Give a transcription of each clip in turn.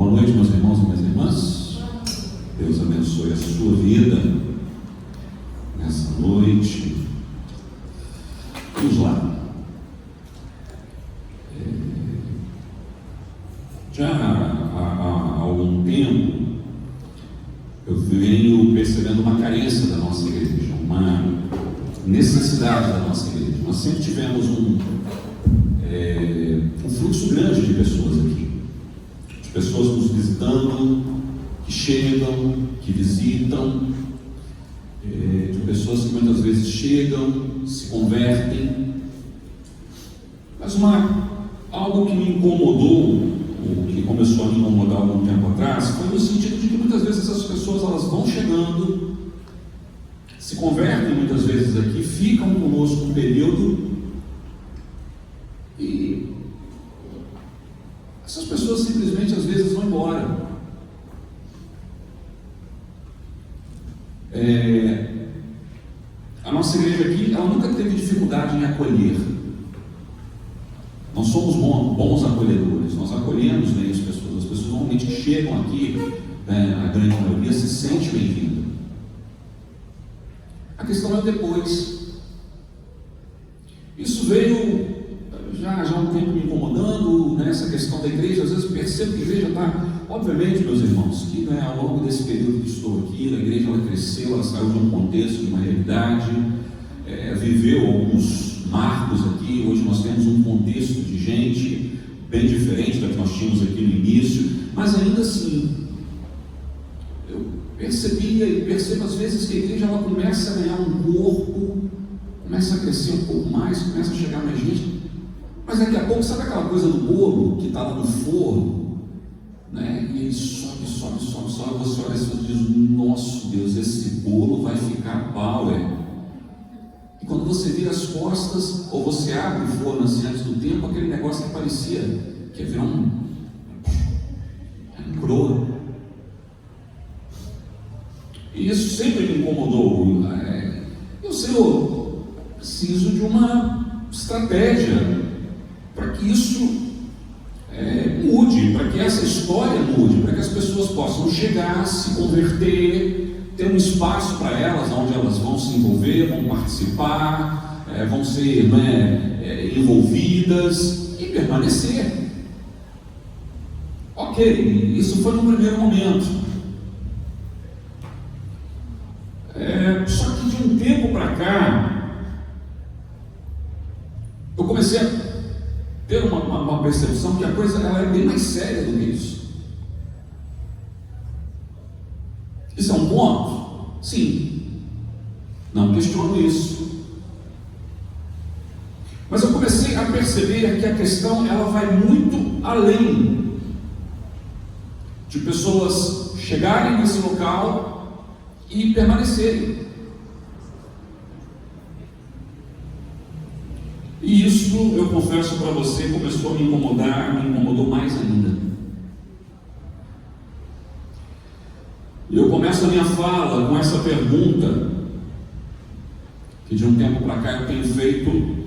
Boa noite, meus irmãos e minhas irmãs. Deus abençoe a sua vida nessa noite. Vamos lá. Já há algum tempo eu venho percebendo uma carência da nossa igreja, uma necessidade da nossa igreja. Nós sempre tivemos um fluxo grande de pessoas aqui, de pessoas nos visitando, que chegam, que visitam, de pessoas que muitas vezes chegam, se convertem. Mas algo que me incomodou, ou que começou a me incomodar algum tempo atrás, foi no sentido de que muitas vezes essas pessoas elas vão chegando, se convertem muitas vezes aqui, ficam conosco um período, e essas pessoas simplesmente às vezes vão embora. A nossa igreja aqui, ela nunca teve dificuldade em acolher. Nós somos bons acolhedores, nós acolhemos bem as pessoas. As pessoas normalmente que chegam aqui, a grande maioria se sente bem-vinda. A questão é o depois. Isso veio já há um tempo me incomodando, essa questão da igreja. Às vezes eu percebo que a igreja está, obviamente, meus irmãos, que ao longo desse período que estou aqui, a igreja ela cresceu, ela saiu de um contexto, de uma realidade, viveu alguns marcos aqui. Hoje nós temos um contexto de gente bem diferente da que nós tínhamos aqui no início, mas ainda assim eu percebia e percebo às vezes que a igreja ela começa a ganhar um corpo, começa a crescer um pouco mais, começa a chegar mais gente, mas daqui a pouco, sabe aquela coisa do bolo que está lá no forno, e ele sobe, você olha e diz: nosso Deus, esse bolo vai ficar power. E quando você vira as costas, ou você abre o forno assim antes do tempo, aquele negócio que parecia que ia virar um croa. E isso sempre me incomodou. Eu, Senhor, preciso de uma estratégia para que isso mude, para que essa história mude, para que as pessoas possam chegar, se converter, ter um espaço para elas, onde elas vão se envolver, vão participar, vão ser envolvidas e permanecer. Ok, isso foi no primeiro momento. Só que de um tempo para cá, eu comecei a ter uma percepção que a coisa ela é bem mais séria do que isso. Isso é um ponto? Sim. Não questiono isso. Mas eu comecei a perceber que a questão ela vai muito além de pessoas chegarem nesse local e permanecerem. E isso, eu confesso para você, começou a me incomodar, me incomodou mais ainda. E eu começo a minha fala com essa pergunta, que de um tempo para cá eu tenho feito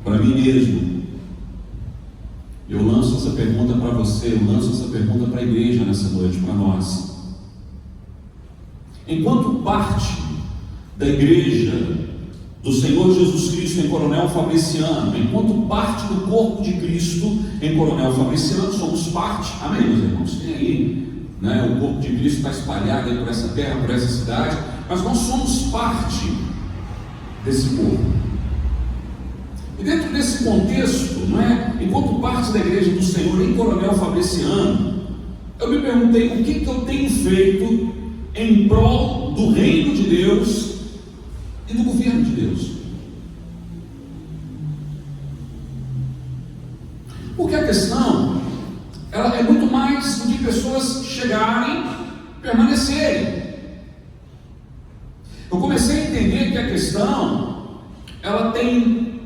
para mim mesmo. Eu lanço essa pergunta para você, eu lanço essa pergunta para a igreja nessa noite, para nós. Enquanto parte da igreja do Senhor Jesus Cristo em Coronel Fabriciano, enquanto parte do corpo de Cristo em Coronel Fabriciano, somos parte, amém, meus irmãos? Tem aí, o corpo de Cristo está espalhado aí por essa terra, por essa cidade, mas nós somos parte desse corpo. E dentro desse contexto, enquanto parte da igreja do Senhor em Coronel Fabriciano, eu me perguntei o que eu tenho feito em prol do reino de Deus e do governo de Deus. Porque a questão ela é muito mais do que pessoas chegarem, permanecerem. Eu comecei a entender que a questão ela tem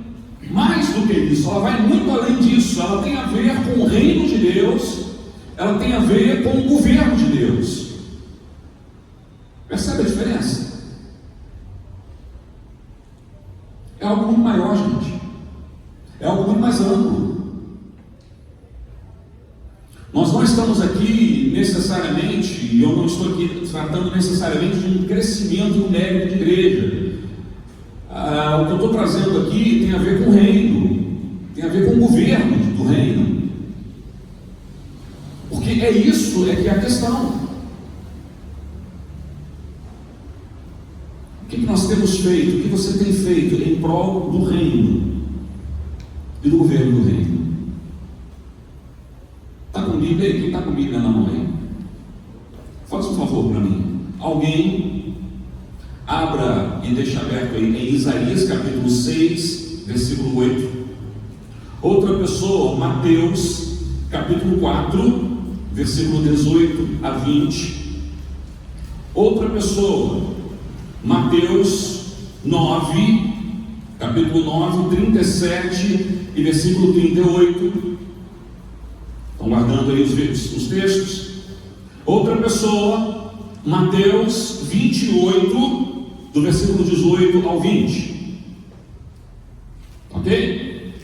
mais do que isso, ela vai muito além disso. Ela tem a ver com o reino de Deus, ela tem a ver com o governo de Deus. Percebe a diferença? É algo muito maior, gente. É algo muito mais amplo. Nós não estamos aqui necessariamente, e eu não estou aqui tratando necessariamente de um crescimento numérico de igreja. O que eu estou trazendo aqui tem a ver com o reino, tem a ver com o governo do reino. Porque é isso que é a questão. O que nós temos feito, o que você tem feito em prol do reino e do governo do reino? Está com Bíblia aí? Quem está com Bíblia na mão aí? Faça um favor para mim. Alguém abra e deixa aberto aí em Isaías capítulo 6, versículo 8. Outra pessoa, Mateus capítulo 4, versículo 18 a 20. Outra pessoa, Mateus 9, capítulo 9, 37 e versículo 38. Estão guardando aí os textos? Outra pessoa, Mateus 28, do versículo 18 ao 20. Ok?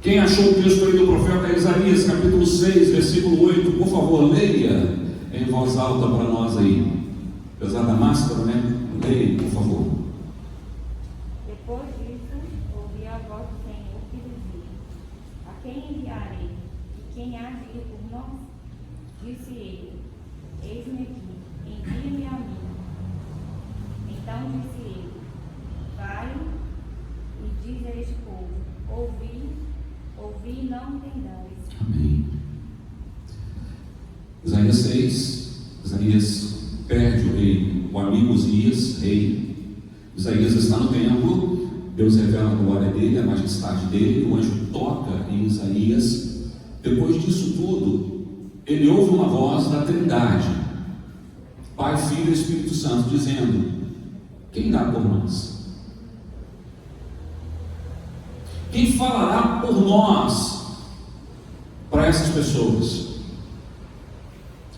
Quem achou o texto aí do profeta Isaías, capítulo 6, versículo 8, por favor, leia em voz alta para nós aí. Apesar da máscara, né? Leia, por favor. Depois disso, ouvi a voz do Senhor que dizia: a quem enviarei? E quem há de ir por nós? Disse ele: eis-me aqui, envia-me a mim. Então disse ele: vai e diz a este povo: ouvi e não entendais. Amém. Isaías 6, Isaías perde o rei, o amigo Uzias, rei. Isaías está no templo, Deus revela a glória dele, a majestade dele, o anjo toca em Isaías. Depois disso tudo, ele ouve uma voz da Trindade, Pai, Filho e Espírito Santo, dizendo: quem irá por nós? Quem falará por nós para essas pessoas?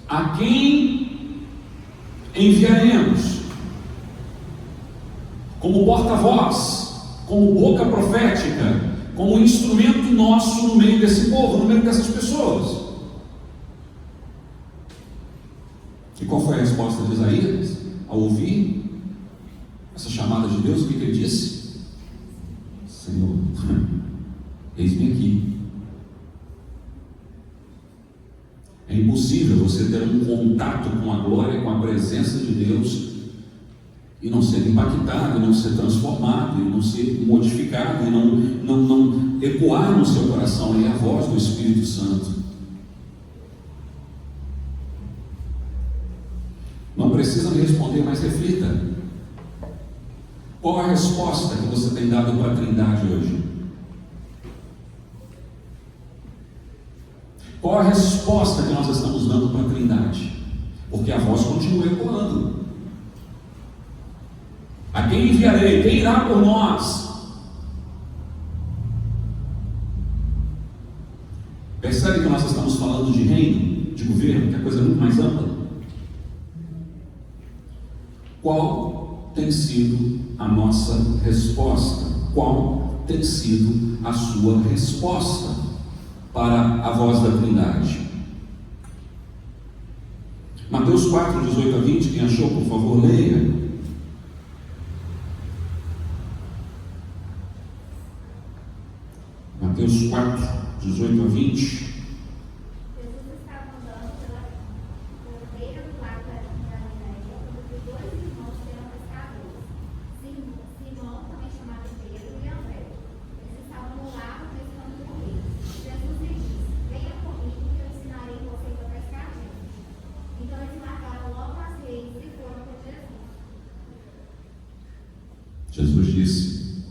A quem enviaremos como porta-voz, como boca profética, como instrumento nosso no meio desse povo, no meio dessas pessoas? E qual foi a resposta de Isaías ao ouvir essa chamada de Deus? O que ele disse? Senhor, eis-me aqui. É impossível você ter um contato com a glória, com a presença de Deus e não ser impactado, e não ser transformado, e não ser modificado, e não ecoar no seu coração aí a voz do Espírito Santo. Não precisa me responder, mas reflita. Qual a resposta que você tem dado para a Trindade hoje? Qual a resposta que nós estamos dando para a Trindade? Porque a voz continua ecoando. A quem enviarei? Quem irá por nós? Percebe que nós estamos falando de reino, de governo, que é coisa muito mais ampla? Qual tem sido a nossa resposta? Qual tem sido a sua resposta para a voz da Trindade? Mateus 4, 18 a 20, quem achou, por favor, leia. Mateus 4, 18 a 20. Jesus disse: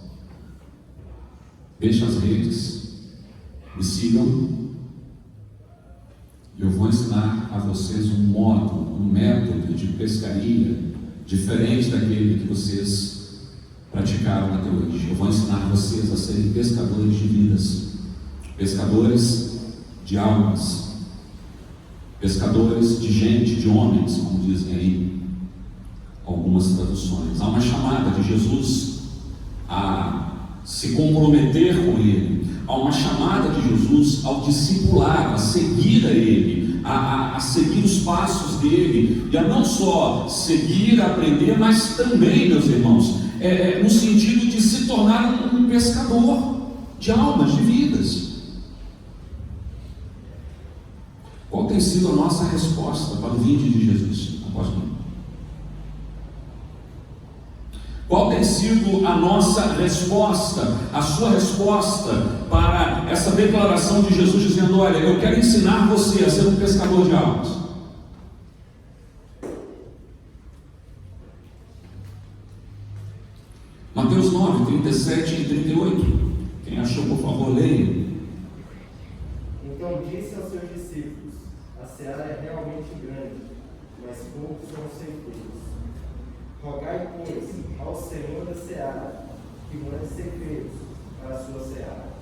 deixe as redes, me sigam, e eu vou ensinar a vocês um modo, um método de pescaria diferente daquele que vocês praticaram até hoje. Eu vou ensinar vocês a serem pescadores de vidas, pescadores de almas, pescadores de gente, de homens, como dizem aí algumas traduções. Há uma chamada de Jesus a se comprometer com Ele, há uma chamada de Jesus ao discipulado, a seguir a Ele, a seguir os passos dele, e a não só seguir, aprender, mas também, meus irmãos, no sentido de se tornar um pescador de almas, de vidas. Qual tem sido a nossa resposta para o vinde de Jesus, apóstolo? Qual tem sido a nossa resposta, a sua resposta para essa declaração de Jesus dizendo: olha, eu quero ensinar você a ser um pescador de almas? Mateus 9, 37 e 38. Quem achou, por favor, leia. Então disse aos seus discípulos: a seara é realmente grande, mas poucos são os ceifeiros. Rogai, pois, ao Senhor da seara que mande ceifeiros para a sua seara.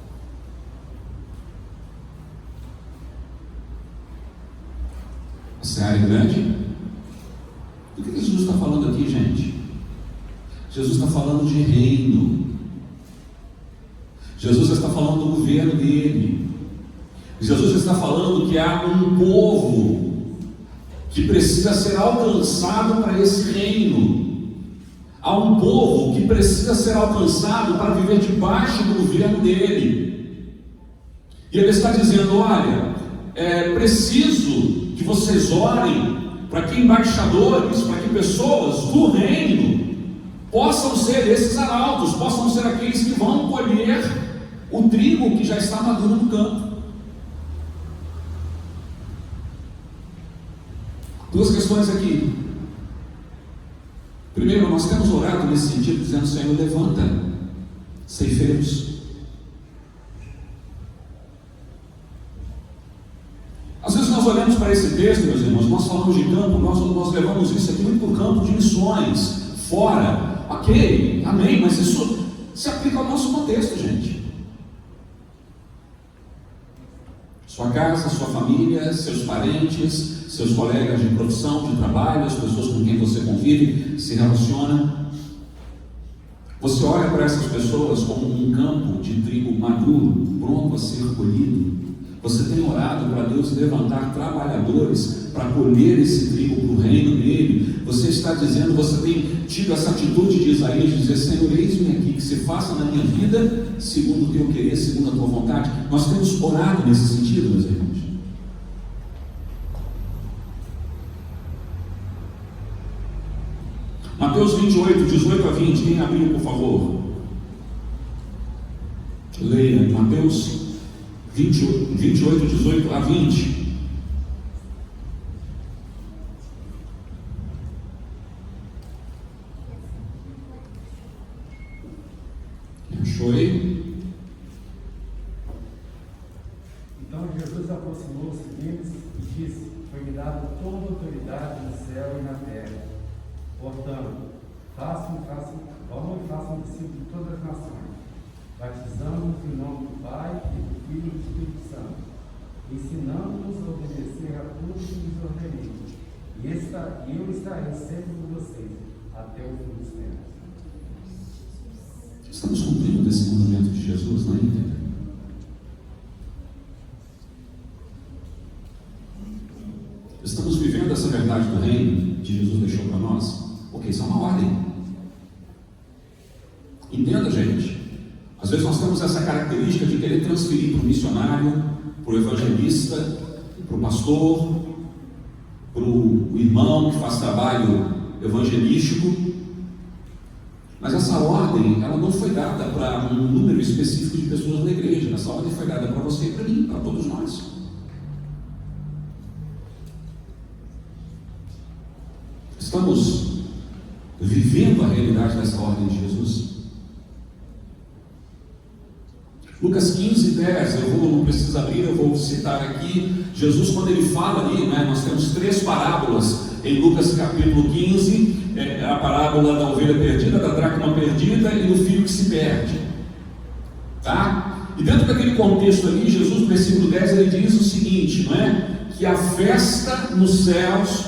A seara é grande? Do que Jesus está falando aqui, gente? Jesus está falando de reino. Jesus está falando do governo dele. Jesus está falando que há um povo que precisa ser alcançado para esse reino. Há um povo que precisa ser alcançado para viver debaixo do governo dele. E ele está dizendo: olha, é preciso que vocês orem para que embaixadores, para que pessoas do reino possam ser esses arautos, possam ser aqueles que vão colher o trigo que já está maduro no campo. Duas questões aqui. Primeiro, nós temos orado nesse sentido, dizendo: Senhor, levanta ceifeiros. Às vezes nós olhamos para esse texto, meus irmãos, nós falamos de campo, nós levamos isso aqui muito para o campo de missões, fora. Ok, amém, mas isso se aplica ao nosso contexto, gente. Sua casa, sua família, seus parentes, seus colegas de profissão, de trabalho, as pessoas com quem você convive, se relaciona. Você olha para essas pessoas como um campo de trigo maduro, pronto a ser colhido. Você tem orado para Deus levantar trabalhadores para colher esse trigo para o reino dele. Você está dizendo, você tem tido essa atitude de Isaías, de dizer: Senhor, eis-me aqui, que se faça na minha vida segundo o teu querer, segundo a tua vontade. Nós temos orado nesse sentido, meus irmãos. Mateus 28, 18 a 20, quem abriu, por favor? Leia, Mateus 28, 18 a 20. Achou aí? Então Jesus aproximou-se deles e disse: foi-me dado toda a autoridade no céu e na terra. Portanto, vão e façam discípulos de todas as nações, batizando-nos em nome do Pai e do Filho e do Espírito Santo, ensinando-nos a obedecer a tudo que lhes ordenei. E eu estarei sempre com vocês até o fim dos tempos. Estamos cumprindo esse mandamento de Jesus na íntegra? Estamos vivendo essa verdade do reino que Jesus deixou para nós? Porque isso é uma ordem. Entenda, gente. Às vezes nós temos essa característica de querer transferir para o missionário, para o evangelista, para o pastor, para o irmão que faz trabalho evangelístico. Mas essa ordem, ela não foi dada para um número específico de pessoas na igreja. Essa ordem foi dada para você e para mim, para todos nós. Estamos vivendo a realidade dessa ordem de Jesus. Lucas 15, 10, não preciso abrir, eu vou citar aqui. Jesus, quando ele fala ali, nós temos 3 parábolas em Lucas capítulo 15, a parábola da ovelha perdida, da dracma perdida e do filho que se perde. Tá? E dentro daquele contexto ali, Jesus, no versículo 10, ele diz o seguinte, que a festa nos céus,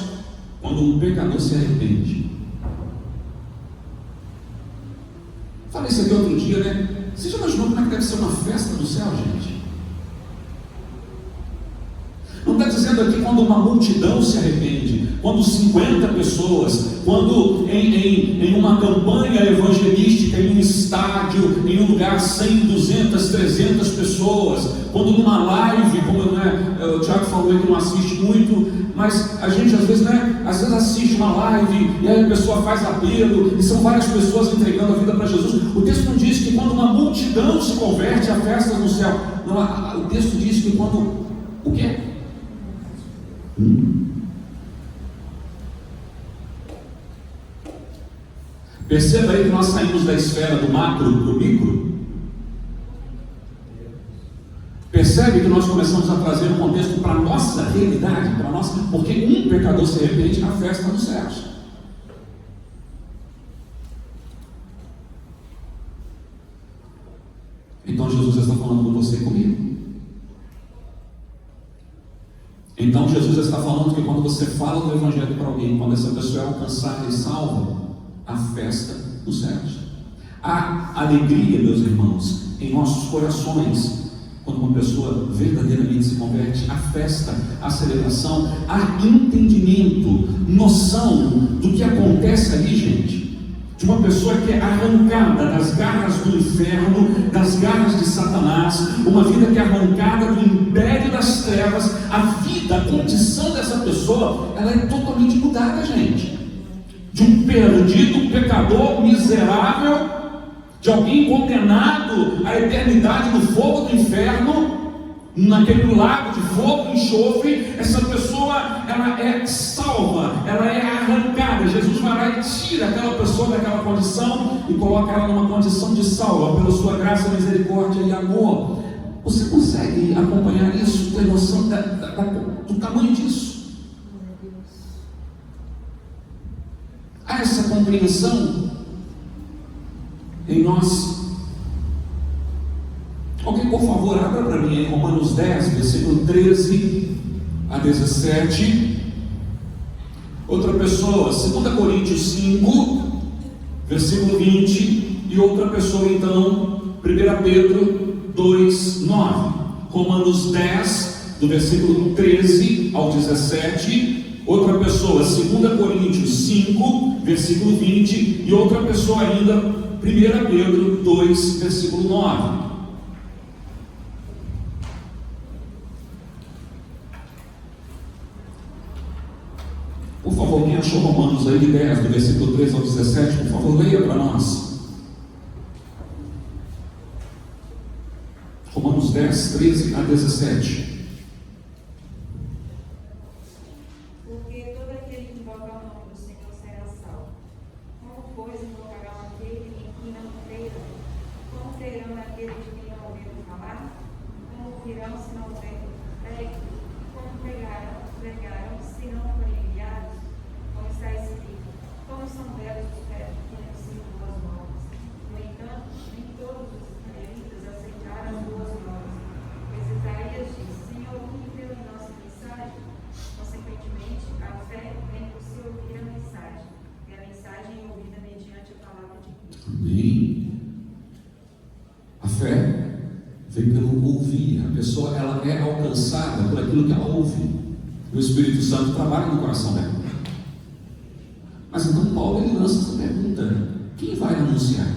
quando um pecador se arrepende. Falei isso aqui outro dia, Você já imaginou como é que deve ser uma festa no céu, gente? Não está dizendo aqui quando uma multidão se arrepende, quando 50 pessoas, quando em uma campanha evangelística, em um estádio, em um lugar 100, 200, 300 pessoas, quando numa live, como o Tiago falou que não assiste muito, mas a gente às vezes assiste uma live e aí a pessoa faz apelo e são várias pessoas entregando a vida para Jesus. O texto não diz que quando uma multidão se converte, há festas no céu. Não, o texto diz que quando o quê? Perceba aí que nós saímos da esfera do macro para o micro. Percebe que nós começamos a trazer um contexto para a nossa realidade, para nossa, porque um pecador se arrepende na festa dos céus. Então Jesus está falando com você e comigo. Então Jesus está falando que quando você fala do Evangelho para alguém, quando essa pessoa é alcançada e salva, a festa dos céus. Há alegria, meus irmãos, em nossos corações, quando uma pessoa verdadeiramente se converte. A festa, a celebração, há entendimento, noção do que acontece ali, gente. De uma pessoa que é arrancada das garras do inferno, das garras de Satanás, uma vida que é arrancada do império das trevas. A vida, a condição dessa pessoa, ela é totalmente mudada, gente. De um perdido, pecador, miserável, de alguém condenado à eternidade no fogo do inferno, naquele lago de fogo e enxofre. Essa pessoa, ela é salva, ela é arrancada. Jesus vai lá e tira aquela pessoa daquela condição e coloca ela numa condição de salva, pela sua graça, misericórdia e amor. Você consegue acompanhar isso, ter noção do tamanho disso? Há essa compreensão em nós? Alguém, por favor, abra para mim em Romanos 10, versículo 13 a 17. Outra pessoa, 2 Coríntios 5, versículo 20. E outra pessoa, então, 1 Pedro 2, 9. Romanos 10, do versículo 13 ao 17. Outra pessoa, 2 Coríntios 5, versículo 20. E outra pessoa ainda, 1 Pedro 2, versículo 9. Por favor, quem achou Romanos aí 10, do versículo 13 ao 17, por favor, leia para nós. Romanos 10, 13 a 17. Porque todo aquele que invoca o nome do Senhor será salvo. Como, pois, invocarão aquele em que não creram? Como terão aquele de quem não ouviram falar? Como ouvirão se não houver pregue? Como pregaram se não forem enviados? Como está escrito: como são belos os pés que anunciam boas novas. No entanto, nem todos os israelitas aceitaram as boas novas, pois Isaías diz: Senhor, quem creu em nossa mensagem? Consequentemente, a fé vem por se ouvir a mensagem, e a mensagem é ouvida mediante a palavra de Cristo. Amém. A fé vem pelo ouvir. A pessoa, ela é alcançada por aquilo que ela ouve. O Espírito Santo trabalha no coração dela. Mas então Paulo, ele lança essa pergunta: quem vai anunciar?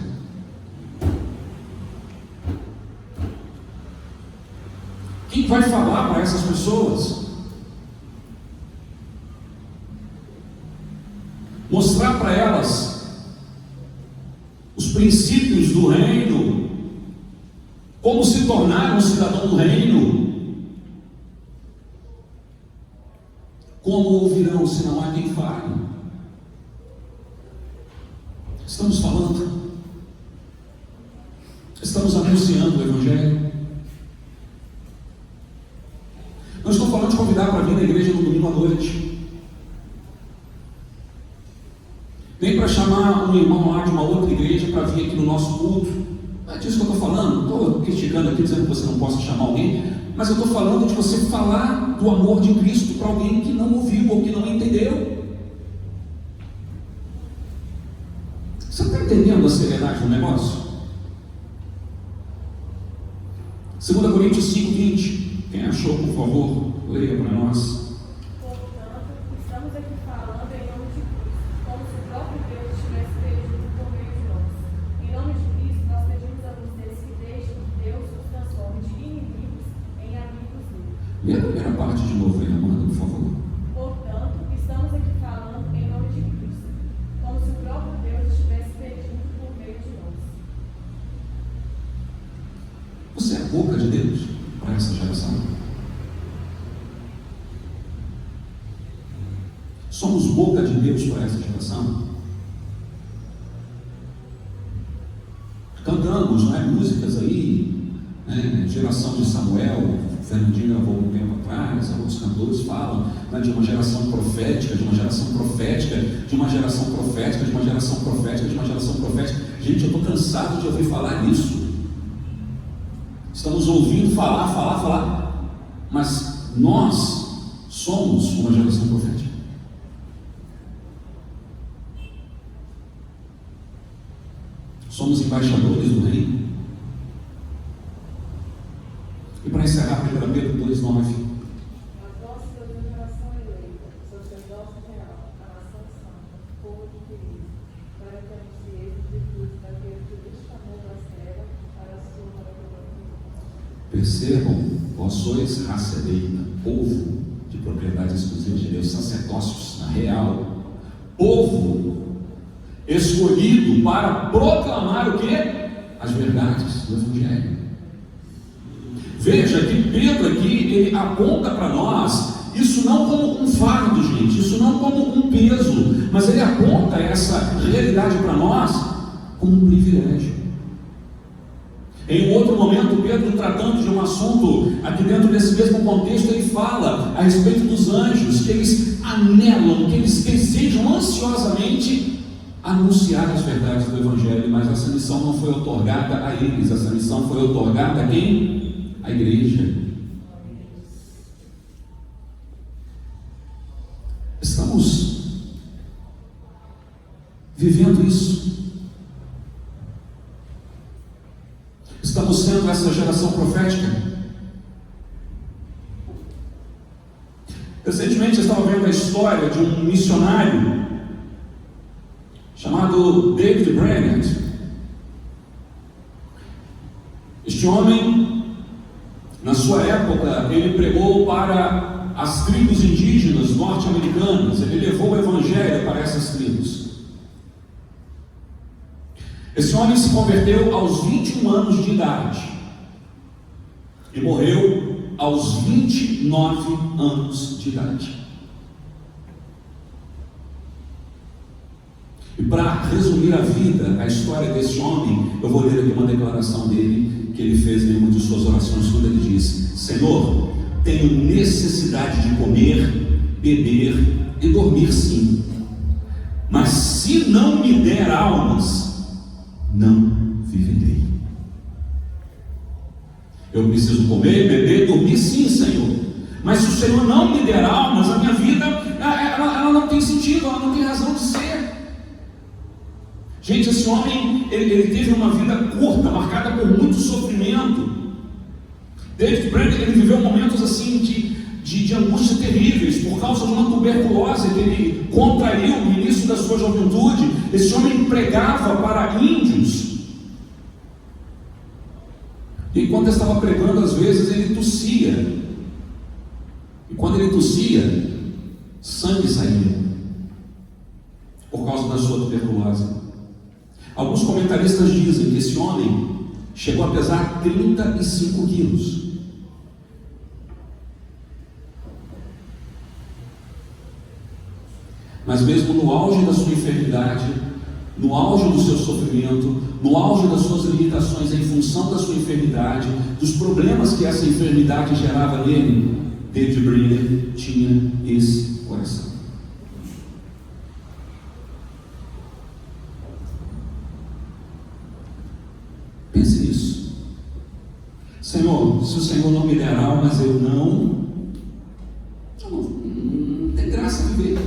Quem vai falar para essas pessoas? Mostrar para elas os princípios do reino, como se tornar um cidadão do reino. Como ouvirão se não há quem fale? Estamos falando, estamos anunciando o Evangelho. Não estou falando de convidar para vir na igreja no domingo à noite, nem para chamar um irmão lá de uma outra igreja para vir aqui no nosso culto. Não é disso que eu estou falando. Não estou criticando aqui, dizendo que você não possa chamar alguém, mas eu estou falando de você falar do amor de Cristo para alguém que não ouviu ou que não entendeu. Você está entendendo a seriedade do negócio? 2 Coríntios 5:20. Quem achou, por favor, leia para nós. Portanto, estamos aqui falando em nome de Cristo, como se o próprio Deus estivesse pedindo por meio de nós. Em nome de Cristo, nós pedimos a vocês que deixem que Deus os transforme de inimigos em amigos dele. Lê a primeira parte de novo aí, Amanda, por favor. Portanto, estamos aqui falando em nome de Cristo, como se o próprio Deus estivesse pedindo por meio de nós. Você é a boca de Deus para essa geração? Somos boca de Deus para essa geração? Cantamos, músicas aí, geração de Samuel, Fernandinho gravou um tempo atrás, alguns cantores falam de uma geração profética, de uma geração profética, de uma geração profética, de uma geração profética, de uma geração profética. Gente, eu estou cansado de ouvir falar nisso. Estamos ouvindo falar, mas nós somos uma geração profética. Somos embaixadores do reino. E para encerrar, 1 Pedro 2:9. Mas vós sois a geração eleita, sacerdócio real, a nação santa, povo de Cristo, para que anuncieis as virtudes daquele que vos chamou das trevas para a sua maravilhosa. Percebam, vós sois raça eleita, povo de propriedade exclusiva de Deus, sacerdócios na real, povo escolhido para proclamar o quê? As verdades do Evangelho. Veja que Pedro aqui, ele aponta para nós, isso não como um fardo, gente, isso não como um peso, mas ele aponta essa realidade para nós como um privilégio. Em outro momento, Pedro, tratando de um assunto aqui dentro desse mesmo contexto, ele fala a respeito dos anjos, que eles anelam, que eles desejam ansiosamente anunciar as verdades do Evangelho, mas essa missão não foi otorgada a eles, essa missão foi otorgada a quem? A igreja. Estamos vivendo isso. Estamos sendo essa geração profética. Recentemente eu estava vendo a história de um missionário chamado David Brainerd. Este homem, na sua época, ele pregou para as tribos indígenas norte-americanas, ele levou o Evangelho para essas tribos. Esse homem se converteu aos 21 anos de idade e morreu aos 29 anos de idade. E para resumir a vida, a história desse homem, eu vou ler aqui uma declaração dele, que ele fez em uma de suas orações, quando ele disse: Senhor, tenho necessidade de comer, beber e dormir sim, mas se não me der almas, não viverei. Eu preciso comer, beber e dormir sim, Senhor, mas se o Senhor não me der almas, a minha vida ela não tem sentido, ela não tem razão de ser. Gente, esse homem, ele teve uma vida curta, marcada por muito sofrimento. David Brainerd, ele viveu momentos assim de angústia terríveis, por causa de uma tuberculose que ele contraiu no início da sua juventude. Esse homem pregava para índios. E enquanto estava pregando, às vezes ele tossia. E quando ele tossia, sangue saía, por causa da sua tuberculose. Alguns comentaristas dizem que esse homem chegou a pesar 35 quilos. Mas mesmo no auge da sua enfermidade, no auge do seu sofrimento, no auge das suas limitações em função da sua enfermidade, dos problemas que essa enfermidade gerava nele, David Brainerd tinha esse coração. Pense nisso. Senhor, se o Senhor não me der almas, eu não tem graça viver.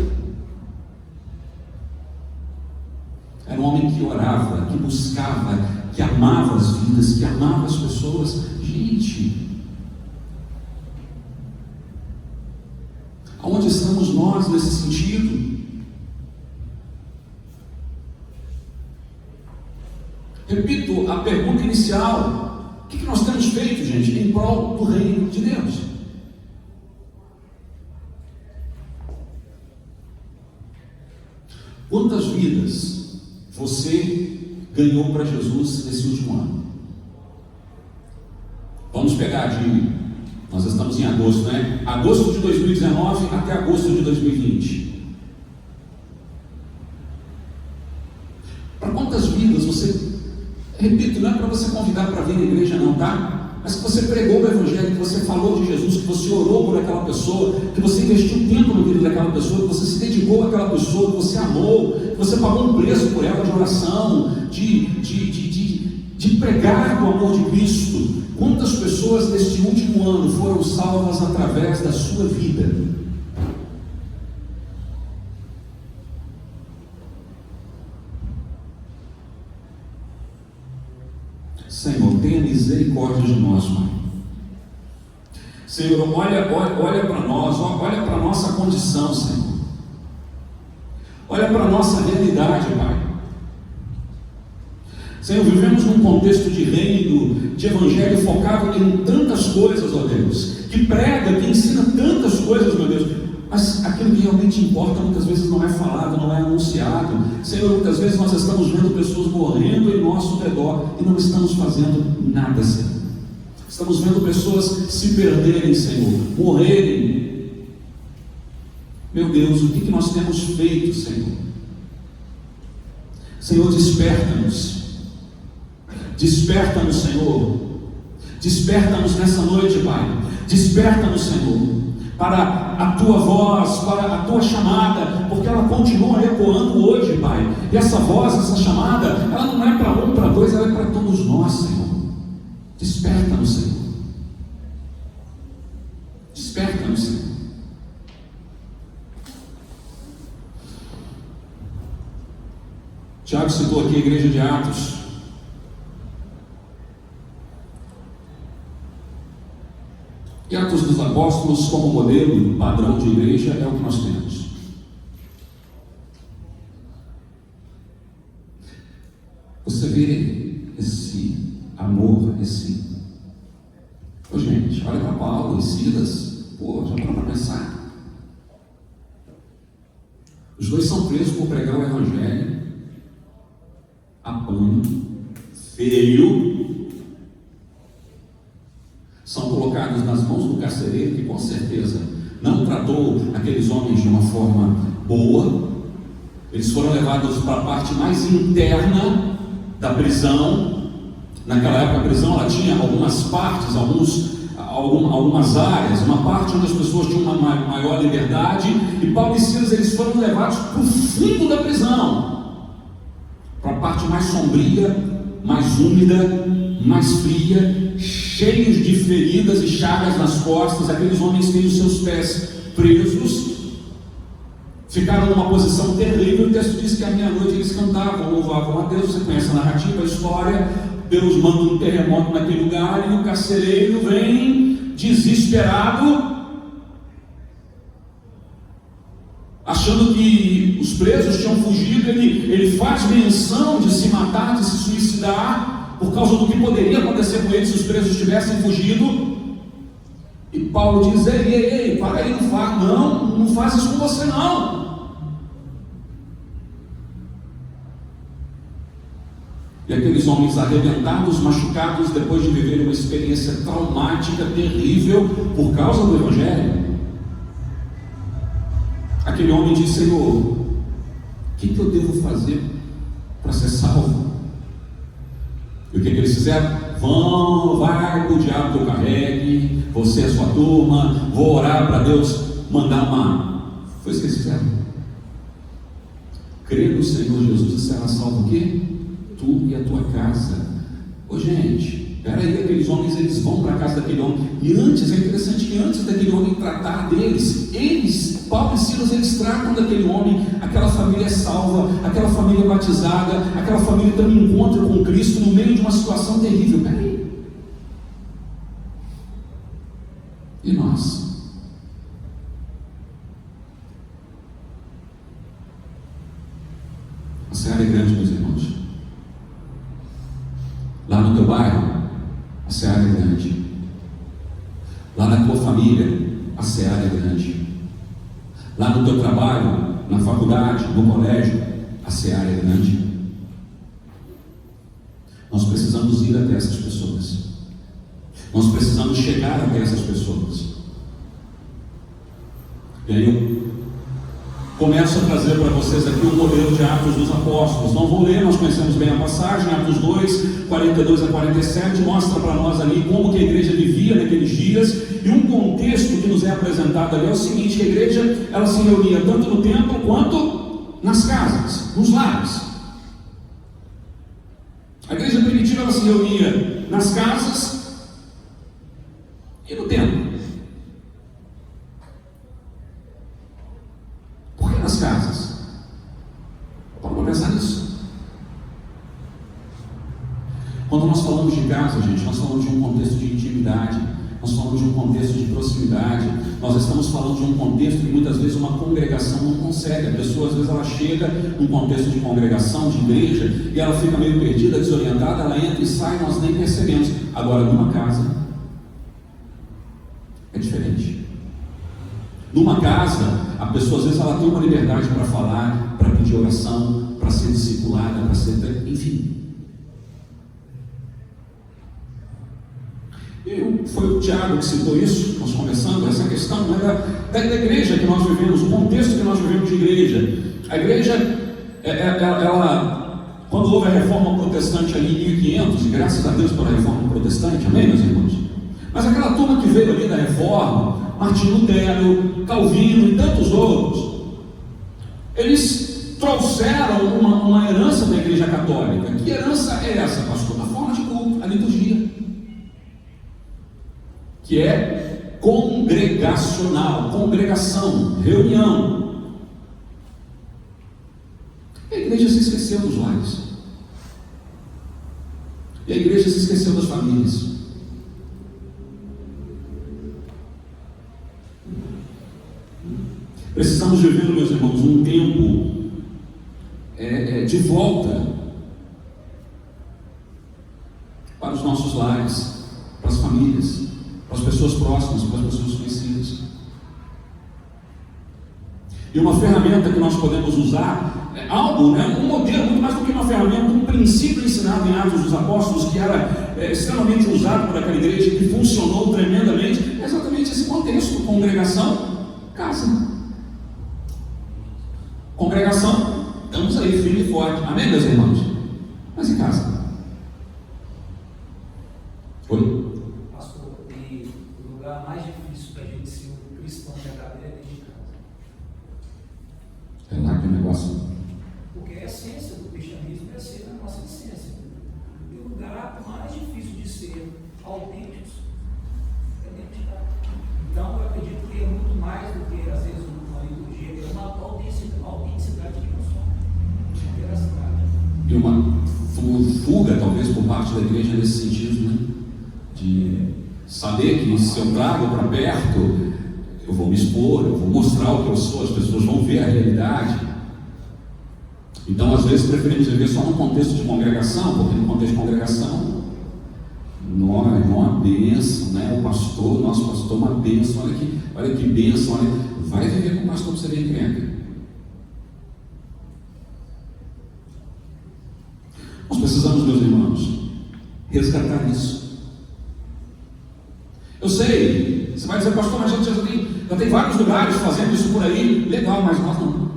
Era um homem que orava, que buscava, que amava as vidas, que amava as pessoas. Gente, aonde estamos nós nesse sentido? Repito a pergunta inicial: o que nós temos feito, gente, em prol do reino de Deus? Quantas vidas você ganhou para Jesus nesse último ano? Vamos pegar nós estamos em agosto, né? Agosto de 2019 até agosto de 2020. Para quantas vidas você, repito, não é para você convidar para vir à igreja não, tá? Mas que você pregou o Evangelho, que você falou de Jesus, que você orou por aquela pessoa, que você investiu tempo no vida daquela pessoa, que você se dedicou àquela pessoa, que você amou, que você pagou um preço por ela de oração, de pregar o amor de Cristo. Quantas pessoas neste último ano foram salvas através da sua vida? Senhor, tenha misericórdia de nós, Pai. Senhor, olha para nós, olha para a nossa condição, Senhor. Olha para a nossa realidade, Pai. Senhor, vivemos num contexto de reino, de evangelho focado em tantas coisas, ó Deus, que prega, que ensina tantas coisas, meu Deus, mas aquilo que realmente importa muitas vezes não é falado, não é anunciado. Senhor, muitas vezes nós estamos vendo pessoas morrendo em nosso redor e não estamos fazendo nada, Senhor. Estamos vendo pessoas se perderem, Senhor, morrerem. Meu Deus, o que nós temos feito, Senhor? Senhor, desperta-nos. Desperta-nos, Senhor. Desperta-nos nessa noite, Pai. Desperta-nos, Senhor, para a Tua voz, para a Tua chamada, porque ela continua ecoando hoje, Pai. E essa voz, essa chamada, ela não é para um, para dois, ela é para todos nós, Senhor. Desperta-nos, Senhor. Desperta-nos, Senhor. Tiago citou aqui a igreja de Atos. E Atos dos Apóstolos, como modelo, padrão de igreja, é o que nós temos. Você vê esse amor, Ô, gente, olha para Paulo e Silas. Pô, já para pensar. Os dois são presos por pregar o Evangelho a pano, feio. São colocados nas mãos do carcereiro, que com certeza não tratou aqueles homens de uma forma boa. Eles foram levados para a parte mais interna da prisão. Naquela época a prisão ela tinha algumas partes, algumas áreas, uma parte onde as pessoas tinham uma maior liberdade, e Paulo e Silas eles foram levados para o fundo da prisão, para a parte mais sombria, mais úmida, mais fria, cheios de feridas e chagas nas costas. Aqueles homens têm os seus pés presos, ficaram numa posição terrível. O texto diz que à meia-noite eles cantavam, louvavam a Deus. Você conhece a narrativa, a história. Deus manda um terremoto naquele lugar e o carcereiro vem desesperado, achando que os presos tinham fugido. Ele faz menção de se matar, de se suicidar, por causa do que poderia acontecer com eles se os presos tivessem fugido. E Paulo diz: ei, para aí, não faz isso com você não. E aqueles homens arrebentados, machucados, depois de viver uma experiência traumática, terrível, por causa do Evangelho, aquele homem diz: Senhor, o que eu devo fazer para ser salvo? E o que eles fizeram? Vai para o diabo que eu carregue, você e a sua turma, vou orar para Deus mandar uma. Foi isso que eles fizeram. Crê no Senhor Jesus e será salvo o quê? Tu e a tua casa. Ô gente, Peraí, aqueles homens, eles vão para a casa daquele homem. E antes, é interessante que antes daquele homem tratar deles, Paulo e Silas, eles tratam daquele homem. Aquela família é salva, aquela família é batizada, aquela família tem um encontro com Cristo no meio de uma situação terrível. Peraí. E nós? A seara é grande, meus irmãos. Lá no teu bairro, a seara é grande. Lá na tua família, a seara é grande. Lá no teu trabalho, na faculdade, no colégio, a seara é grande. Nós precisamos ir até essas pessoas. Nós precisamos chegar até essas pessoas. E aí eu começo a trazer para vocês aqui o modelo de Atos dos Apóstolos. Não vou ler, nós conhecemos bem a passagem. Atos 2, 42 a 47, mostra para nós ali como que a igreja vivia naqueles dias. E um contexto que nos é apresentado ali é o seguinte: que a igreja, ela se reunia tanto no templo quanto nas casas, nos lares. A igreja primitiva, ela se reunia nas casas e no templo. Por que nas casas? Vamos pensar nisso. Quando nós falamos de casa, gente, nós falamos de um contexto de intimidade, nós falamos de um contexto de proximidade, nós estamos falando de um contexto que muitas vezes uma congregação não consegue. A pessoa, às vezes, ela chega num contexto de congregação, de igreja, e ela fica meio perdida, desorientada, ela entra e sai, nós nem percebemos. Agora, numa casa, é diferente. Numa casa, a pessoa, às vezes, ela tem uma liberdade para falar, para pedir oração, para ser discipulada, para ser... enfim. Foi o Tiago que citou isso, nós começando essa questão, não é da igreja que nós vivemos, o contexto que nós vivemos de igreja. A igreja, ela, quando houve a reforma protestante ali em 1500, e graças a Deus pela reforma protestante, amém, meus irmãos? Mas aquela turma que veio ali da reforma, Martinho Lutero, Calvino e tantos outros, eles trouxeram uma herança da igreja católica. Que herança é essa, pastor? A forma de culto, a liturgia, que é congregacional, congregação, reunião. A igreja se esqueceu dos lares. E a igreja se esqueceu das famílias. Precisamos viver, meus irmãos, um tempo de volta para os nossos lares, para as famílias, para as pessoas próximas, para as pessoas conhecidas. E uma ferramenta que nós podemos usar, algo, um modelo, muito mais do que uma ferramenta, um princípio ensinado em Atos dos Apóstolos, que era extremamente usado por aquela igreja, que funcionou tremendamente, é exatamente esse contexto: congregação, casa. Congregação, estamos aí firme e forte, amém, meus irmãos? Mas em casa. Oi? O lugar mais difícil para a gente ser um cristão verdadeiro é dentro de casa. É lá que o negócio. Porque a essência do cristianismo é ser a nossa essência. E o lugar mais difícil de ser autênticos é dentro de casa. Então eu acredito que é muito mais do que às vezes uma liturgia, é uma autenticidade que nós somos. Veracidade. E uma fuga, talvez, por parte da igreja nesse sentido, né? De saber que se eu trago para perto, eu vou me expor, eu vou mostrar o que eu sou, as pessoas vão ver a realidade. Então, às vezes, preferimos viver só num contexto de congregação, porque no contexto de congregação, uma bênção, né? O pastor, nosso pastor, uma bênção, olha que bênção, vai viver com o pastor para você ver encrenca. Nós precisamos, meus irmãos, resgatar isso. Eu sei, você vai dizer, pastor, mas já tem vários lugares fazendo isso por aí. Legal, mas nós não.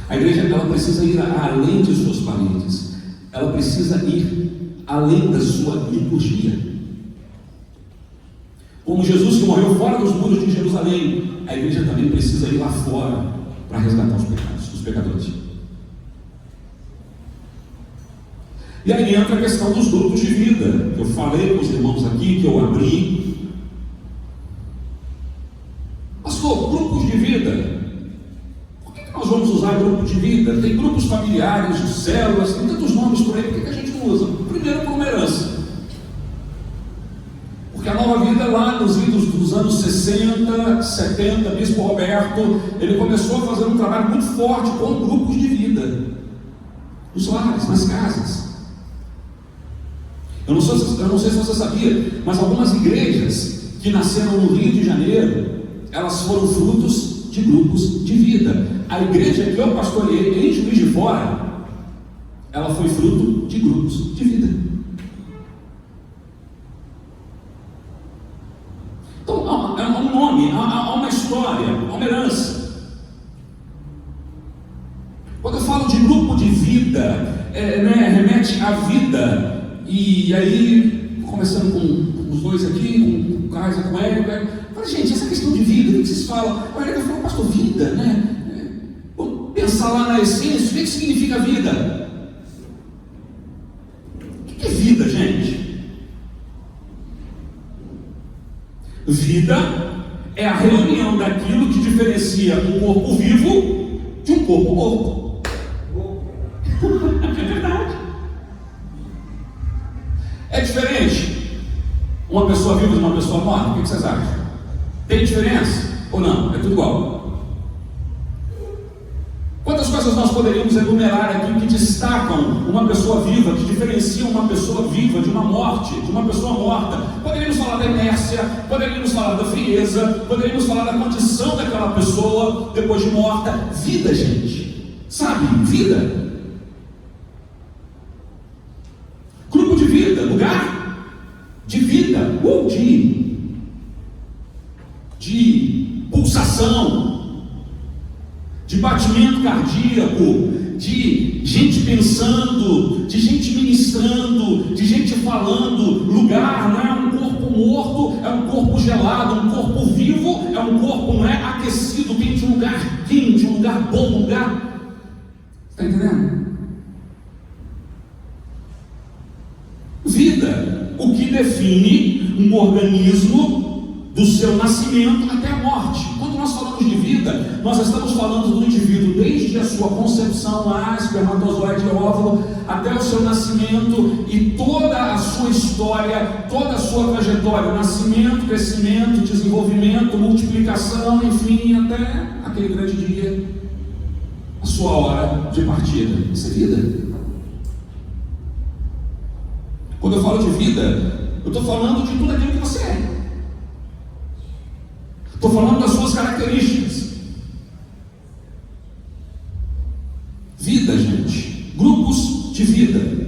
A igreja, ela precisa ir além de suas paredes. Ela precisa ir além da sua liturgia. Como Jesus, que morreu fora dos muros de Jerusalém, a igreja também precisa ir lá fora para resgatar os pecadores. E aí entra a questão dos grupos de vida. Eu falei com os irmãos aqui, que eu abri. Pastor, grupos de vida. Por que nós vamos usar grupo de vida? Tem grupos familiares, de células, tem tantos nomes por aí. Por que a gente não usa? Primeiro, por uma herança. Porque a Nova Vida, lá nos idos dos anos 60, 70, Bispo Roberto, ele começou a fazer um trabalho muito forte com grupos de vida. Nos lares, nas casas. Eu não sei se você sabia, mas algumas igrejas que nasceram no Rio de Janeiro, elas foram frutos de grupos de vida. A igreja que eu pastoreei em Juiz de Fora, ela foi fruto de grupos de vida. Então, há um nome, há uma história, há uma herança. Quando eu falo de grupo de vida, remete à vida. E aí, começando com os dois aqui, com o Kaiser, com o Érico, falei, gente, essa questão de vida, o que vocês falam? O Érico falou, pastor, vida, né? Vamos pensar lá na essência, o que significa vida? O que é vida, gente? Vida é a reunião daquilo que diferencia um corpo vivo de um corpo morto. É verdade. É diferente uma pessoa viva de uma pessoa morta? O que vocês acham? Tem diferença ou não? É tudo igual. Quantas coisas nós poderíamos enumerar aqui que destacam uma pessoa viva, que diferenciam uma pessoa viva de uma morte, de uma pessoa morta? Poderíamos falar da inércia, poderíamos falar da frieza, poderíamos falar da condição daquela pessoa depois de morta. Vida, gente. Sabe? Vida. Grupo de vida, lugar de vida, ou de pulsação, de batimento cardíaco, de gente pensando, de gente ministrando, de gente falando. Lugar não é um corpo morto, é um corpo gelado. Um corpo vivo é um corpo, não é aquecido, quente, um lugar quente, um lugar bom, um lugar. Está entendendo? Vida, o que define um organismo do seu nascimento até a morte. Quando nós falamos de vida, nós estamos falando do indivíduo desde a sua concepção lá, espermatozoide e óvulo, até o seu nascimento e toda a sua história, toda a sua trajetória, nascimento, crescimento, desenvolvimento, multiplicação, enfim, até aquele grande dia, a sua hora de partida. Isso é vida. Quando eu falo de vida, eu estou falando de tudo aquilo que você é. Estou falando das suas características. Vida, gente. Grupos de vida.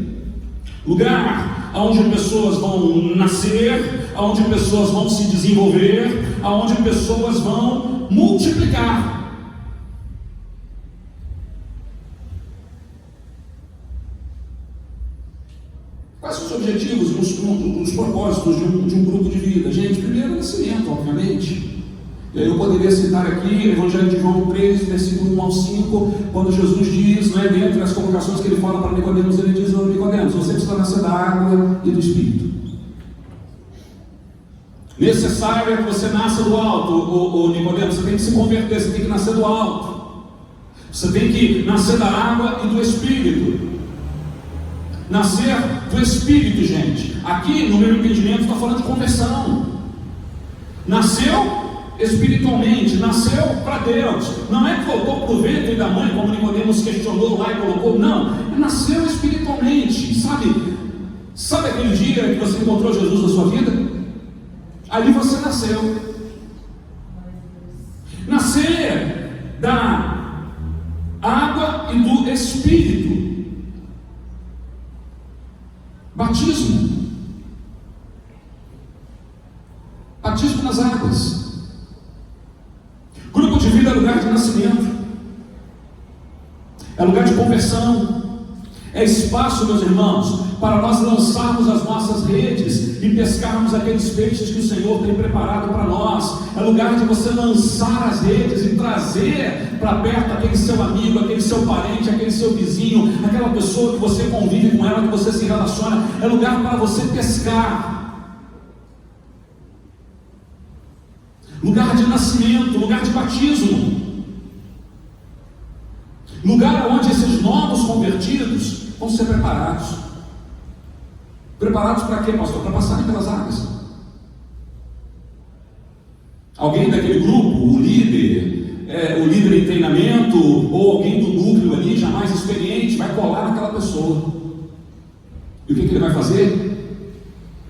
Lugar onde pessoas vão nascer, onde pessoas vão se desenvolver, onde pessoas vão multiplicar. Quais são os objetivos, os propósitos de um grupo de vida? Gente, primeiro, nascimento, obviamente. E aí eu poderia citar aqui, Evangelho de João 3, versículo 1 ao 5, quando Jesus diz, dentre as colocações que ele fala para Nicodemos, ele diz, Nicodemos, você precisa nascer da água e do Espírito. Necessário é que você nasça do alto, Nicodemos, você tem que se converter, você tem que nascer do alto. Você tem que nascer da água e do Espírito. Nascer do Espírito, gente. Aqui, no meu entendimento, está falando de conversão. Nasceu espiritualmente, nasceu para Deus. Não é que voltou para o ventre da mãe, como Nicodemos questionou lá e colocou. Não, nasceu espiritualmente. Sabe aquele dia que você encontrou Jesus na sua vida? Ali você nasceu. Nascer da água e do Espírito. Batismo. Batismo nas águas. Grupo de vida é lugar de nascimento. É lugar de conversão. É espaço, meus irmãos, para nós lançarmos as nossas redes e pescarmos aqueles peixes que o Senhor tem preparado para nós. É lugar de você lançar as redes e trazer para perto aquele seu amigo, aquele seu parente, aquele seu vizinho, aquela pessoa que você convive com ela, que você se relaciona. É lugar para você pescar. Lugar de nascimento, lugar de batismo. Lugar onde esses novos convertidos vão ser preparados. Preparados para quê, pastor? Para passarem pelas águas. Alguém daquele grupo, o líder em treinamento, ou alguém do núcleo ali, já mais experiente, vai colar naquela pessoa. E o que ele vai fazer?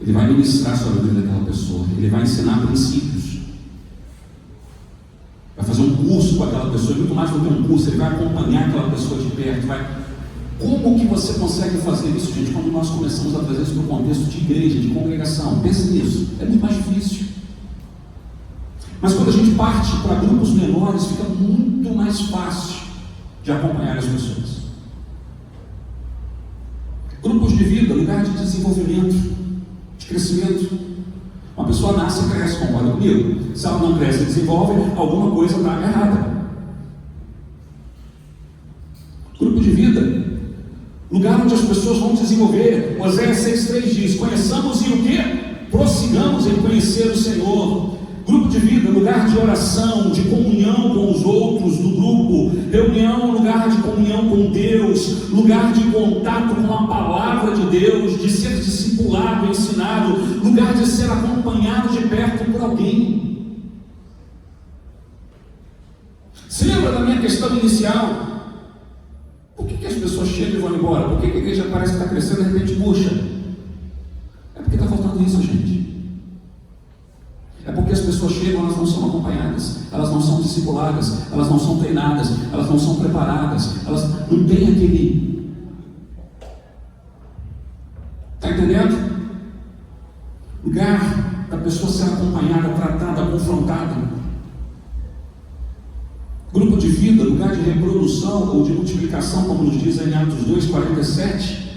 Ele vai ministrar sobre a vida daquela pessoa. Ele vai ensinar princípios. Vai fazer um curso com aquela pessoa, e muito mais do que um curso, ele vai acompanhar aquela pessoa de perto. Como que você consegue fazer isso, gente, quando nós começamos a trazer isso para o contexto de igreja, de congregação? Pense nisso, é muito mais difícil. Mas quando a gente parte para grupos menores, fica muito mais fácil de acompanhar as pessoas. Grupos de vida, lugar de desenvolvimento, de crescimento. Uma pessoa nasce e cresce, concorda comigo? Se ela não cresce e desenvolve, alguma coisa está errada. Grupo de vida, lugar onde as pessoas vão desenvolver. Oséias 6,3 diz: conheçamos e o quê? Prossigamos em conhecer o Senhor. Grupo de vida, lugar de oração, de comunhão com os outros do grupo. Reunião, lugar de comunhão com Deus, lugar de contato com a palavra de Deus, de ser discipulado, ensinado, lugar de ser acompanhado de perto por alguém. Se lembra da minha questão inicial? Por que as pessoas chegam e vão embora? Por que a igreja parece que está crescendo e de repente murcha? É porque está faltando isso, gente. É porque as pessoas chegam, elas não são acompanhadas, elas não são discipuladas, elas não são treinadas, elas não são preparadas, elas não têm aquele... Está entendendo? Lugar da pessoa ser acompanhada, tratada, confrontada. Grupo de vida, lugar de reprodução ou de multiplicação, como nos diz em Atos 2,47.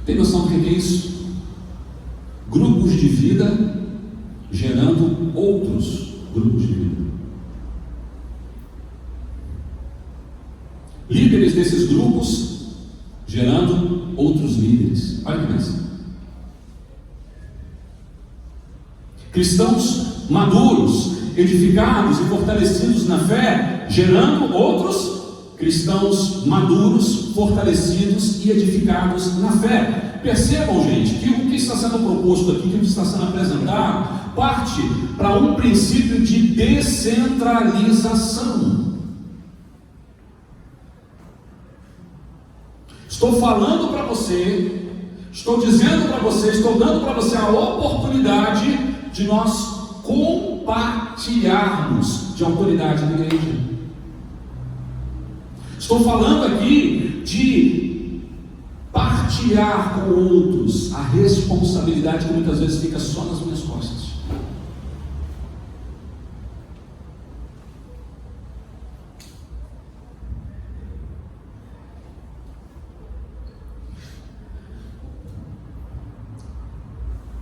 Tem noção do que é isso? Grupos de vida gerando outros grupos de vida. Líderes desses grupos gerando outros líderes. Olha que benção. Cristãos maduros, edificados e fortalecidos na fé, gerando outros cristãos maduros, fortalecidos e edificados na fé. Percebam, gente, que o que está sendo proposto aqui, o que está sendo apresentado, parte para um princípio de descentralização. Estou falando para você, estou dizendo para você, estou dando para você a oportunidade de nós compartilharmos de autoridade na igreja. Estou falando aqui de partilhar com outros a responsabilidade que muitas vezes fica só nas minhas costas.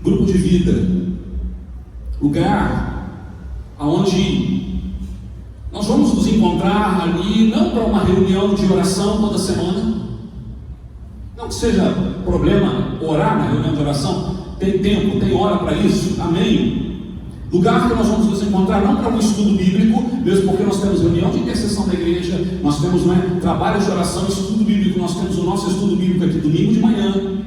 Grupo de vida, lugar aonde nós vamos nos encontrar ali, não para uma reunião de oração toda semana. Não que seja problema orar na reunião de oração, tem tempo, tem hora para isso, amém? Lugar que nós vamos nos encontrar não para um estudo bíblico, mesmo porque nós temos reunião de intercessão da igreja, nós temos trabalho de oração, estudo bíblico, nós temos o nosso estudo bíblico aqui domingo de manhã.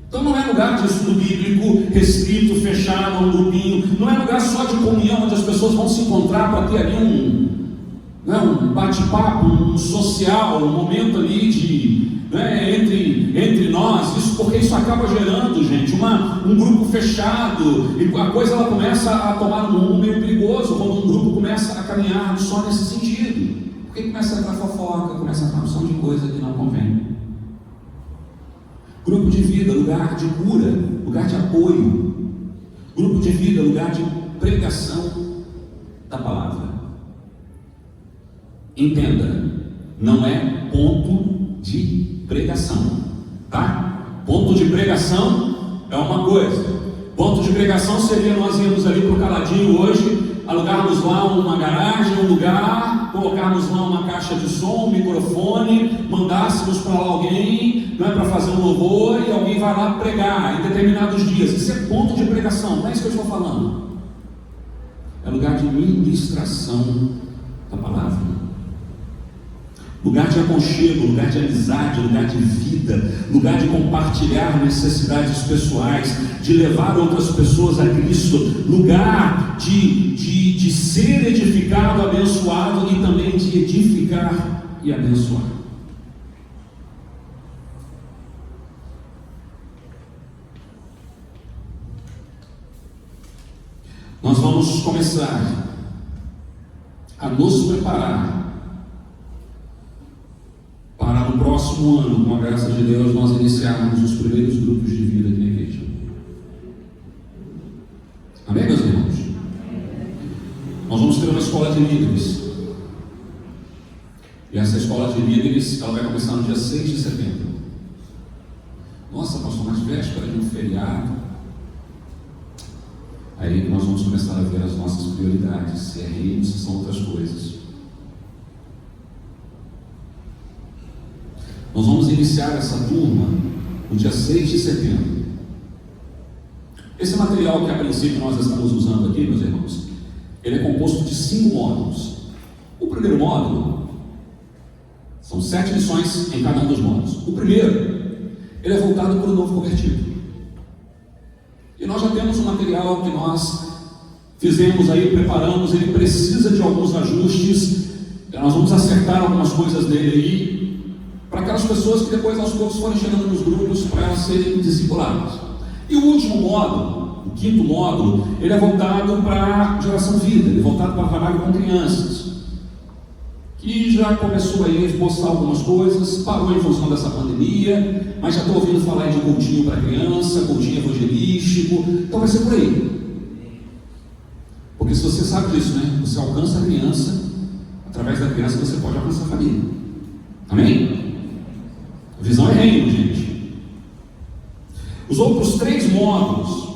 Então não é lugar de estudo bíblico restrito, fechado, um grupinho, não é lugar só de comunhão, onde as pessoas vão se encontrar para ter ali um bate-papo, um social, um momento ali de... entre nós, porque isso acaba gerando, gente, um grupo fechado, e a coisa ela começa a tomar um rumo meio perigoso, quando um grupo começa a caminhar só nesse sentido, porque começa a entrar fofoca, começa a entrar opção de coisa que não convém. Grupo de vida, lugar de cura, lugar de apoio. Grupo de vida, lugar de pregação da palavra. Entenda, não é ponto de pregação, tá? Ponto de pregação é uma coisa. Ponto de pregação seria nós irmos ali para o Caladinho hoje, alugarmos lá uma garagem, um lugar, colocarmos lá uma caixa de som, um microfone, mandássemos para lá alguém, não é, para fazer um louvor, e alguém vai lá pregar em determinados dias. Isso é ponto de pregação, não é isso que eu estou falando. É lugar de ministração da palavra. Lugar de aconchego, lugar de amizade, lugar de vida, lugar de compartilhar necessidades pessoais, de levar outras pessoas a Cristo, lugar de ser edificado, abençoado e também de edificar e abençoar. Nós vamos começar a nos preparar para no próximo ano, com a graça de Deus, nós iniciarmos os primeiros grupos de vida aqui na igreja. Amém, meus irmãos? Nós vamos ter uma escola de líderes. E essa escola de líderes, ela vai começar no dia 6 de setembro. Nossa, pastor, mas véspera de um feriado. Aí nós vamos começar a ver as nossas prioridades, se é reino, se são outras coisas. Nós vamos iniciar essa turma no dia 6 de setembro. Esse material que a princípio nós estamos usando aqui, meus irmãos, ele é composto de 5 módulos. O primeiro módulo, são 7 lições em cada um dos módulos. O primeiro, ele é voltado para o novo convertido. E nós já temos um material que nós fizemos aí, preparamos, ele precisa de alguns ajustes. Nós vamos acertar algumas coisas nele aí, para aquelas pessoas que depois aos poucos forem chegando nos grupos para elas serem discipuladas. E o último módulo, o 5º módulo, ele é voltado para geração vida, ele é voltado para trabalho com crianças, que já começou aí a esboçar algumas coisas, parou em função dessa pandemia, mas já estou ouvindo falar de cultinho para criança, cultinho evangelístico, então vai ser por aí. Porque se você sabe disso, né? Você alcança a criança, através da criança você pode alcançar a família. Amém? A visão é reino, gente. Os outros 3 módulos,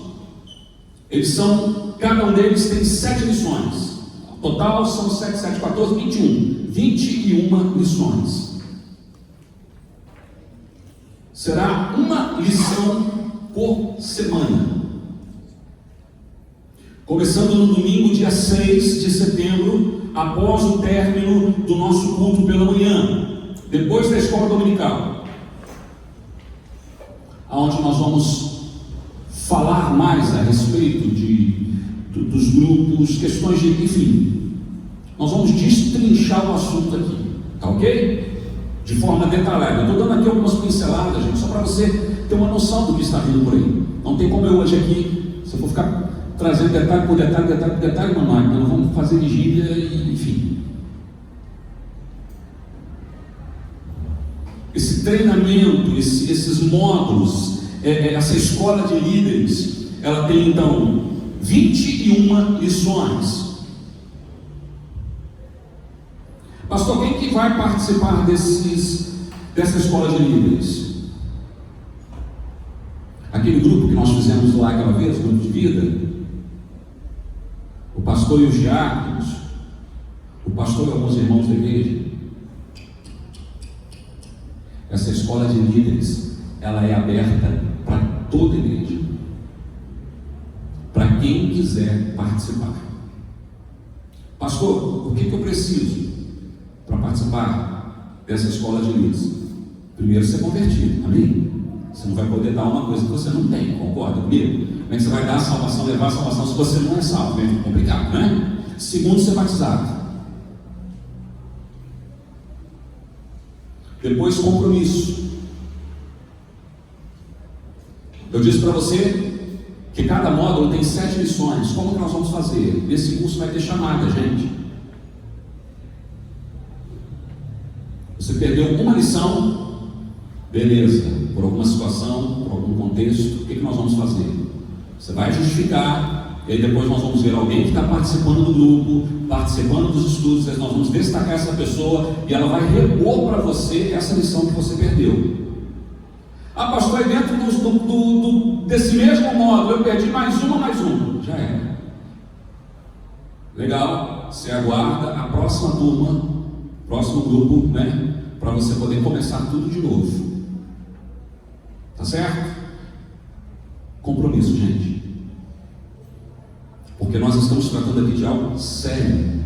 eles são, cada um deles tem 7 lições. O total são 7, 7, 14, 21. 21 lições. Será uma lição por semana. Começando no domingo, dia 6 de setembro, após o término do nosso culto pela manhã, depois da escola dominical, onde nós vamos falar mais a respeito dos grupos, questões de, enfim, nós vamos destrinchar o assunto aqui, tá ok? De forma detalhada. Eu estou dando aqui algumas pinceladas, gente, só para você ter uma noção do que está vindo por aí. Não tem como eu hoje aqui, se eu for ficar trazendo detalhe por detalhe, detalhe por detalhe, nós vamos fazer vigília e, enfim. Esse treinamento, esses módulos, essa escola de líderes, ela tem então 21 lições. Pastor, quem que vai participar dessa escola de líderes? Aquele grupo que nós fizemos lá aquela vez, o grupo de vida, o pastor e os diáconos, o pastor e alguns irmãos da igreja. Essa escola de líderes, ela é aberta para toda a igreja, para quem quiser participar. Pastor, o que eu preciso para participar dessa escola de líderes? Primeiro, ser convertido, amém? Você não vai poder dar uma coisa que você não tem, concorda comigo? Como é que você vai dar a salvação, levar a salvação se você não é salvo? É complicado, né? Segundo, ser batizado. Depois, compromisso. Eu disse para você que cada módulo tem 7 lições. Como que nós vamos fazer? Nesse curso vai ter chamada, gente. Você perdeu uma lição, beleza, por alguma situação, por algum contexto, o que nós vamos fazer? Você vai justificar, E aí depois nós vamos ver alguém que está participando do grupo, participando dos estudos, nós vamos destacar essa pessoa e ela vai repor para você essa lição que você perdeu. Ah, pastor, aí dentro desse mesmo modo, eu perdi mais uma. Já era. Legal, você aguarda a próxima turma, próximo grupo, né? Para você poder começar tudo de novo. Tá certo? Compromisso, gente. Porque nós estamos tratando aqui de algo sério.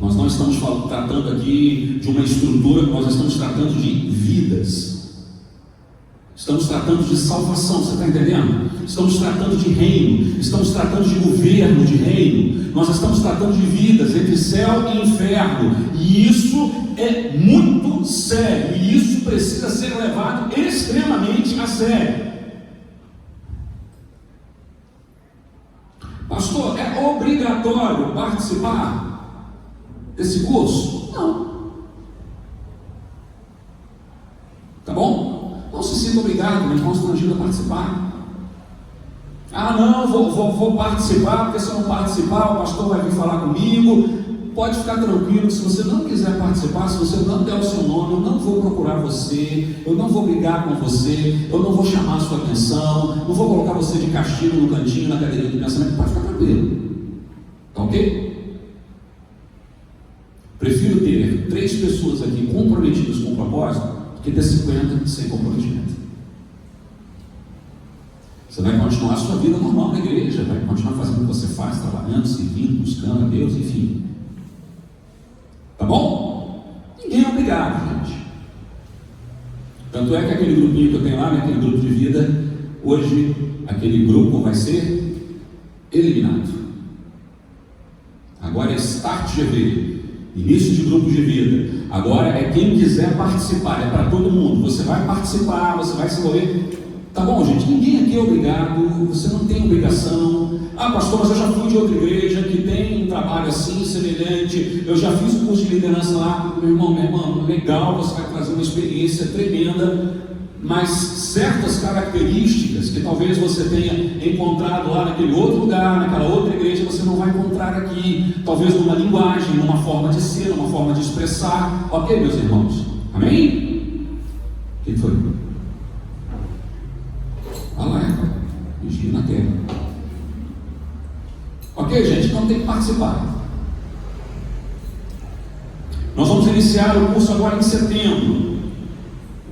Nós não estamos tratando aqui de uma estrutura, nós estamos tratando de vidas. Estamos tratando de salvação, você está entendendo? Estamos tratando de reino, estamos tratando de governo, de reino. Nós estamos tratando de vidas entre céu e inferno. E isso é muito sério. E isso precisa ser levado extremamente a sério. Pastor, é obrigatório participar desse curso? Não. Tá bom? Não se sinta obrigado, mas constrangido a participar. Ah, não, vou participar, porque se eu não participar, o pastor vai vir falar comigo. Pode ficar tranquilo, se você não quiser participar, se você não der o seu nome, eu não vou procurar você, eu não vou brigar com você, eu não vou chamar a sua atenção, não vou colocar você de castigo no cantinho, na cadeirinha de pensamento. Pode ficar tranquilo. Tá ok? Prefiro ter 3 pessoas aqui comprometidas com o propósito do que ter 50 sem comprometimento. Você vai continuar a sua vida normal na igreja, vai continuar fazendo o que você faz, trabalhando, servindo, buscando a Deus, enfim. Tá bom? Ninguém é obrigado, gente. Tanto é que aquele grupinho que eu tenho lá, aquele grupo de vida, hoje aquele grupo vai ser eliminado. Agora é Start GV, início de grupo de vida. Agora é quem quiser participar, é para todo mundo. Você vai participar, você vai se envolver. Tá bom, gente? Ninguém aqui é obrigado, você não tem obrigação. Ah, pastor, mas eu já fui de outra igreja que tem um trabalho assim, semelhante. Eu já fiz um curso de liderança lá. Meu irmão, legal, você vai trazer uma experiência tremenda. Mas certas características que talvez você tenha encontrado lá naquele outro lugar, naquela outra igreja, você não vai encontrar aqui. Talvez numa linguagem, numa forma de ser, numa forma de expressar. Ok, meus irmãos? Amém? Quem foi? Olha lá, vigia na terra. Ok, gente? Então tem que participar. Nós vamos iniciar o curso agora em setembro.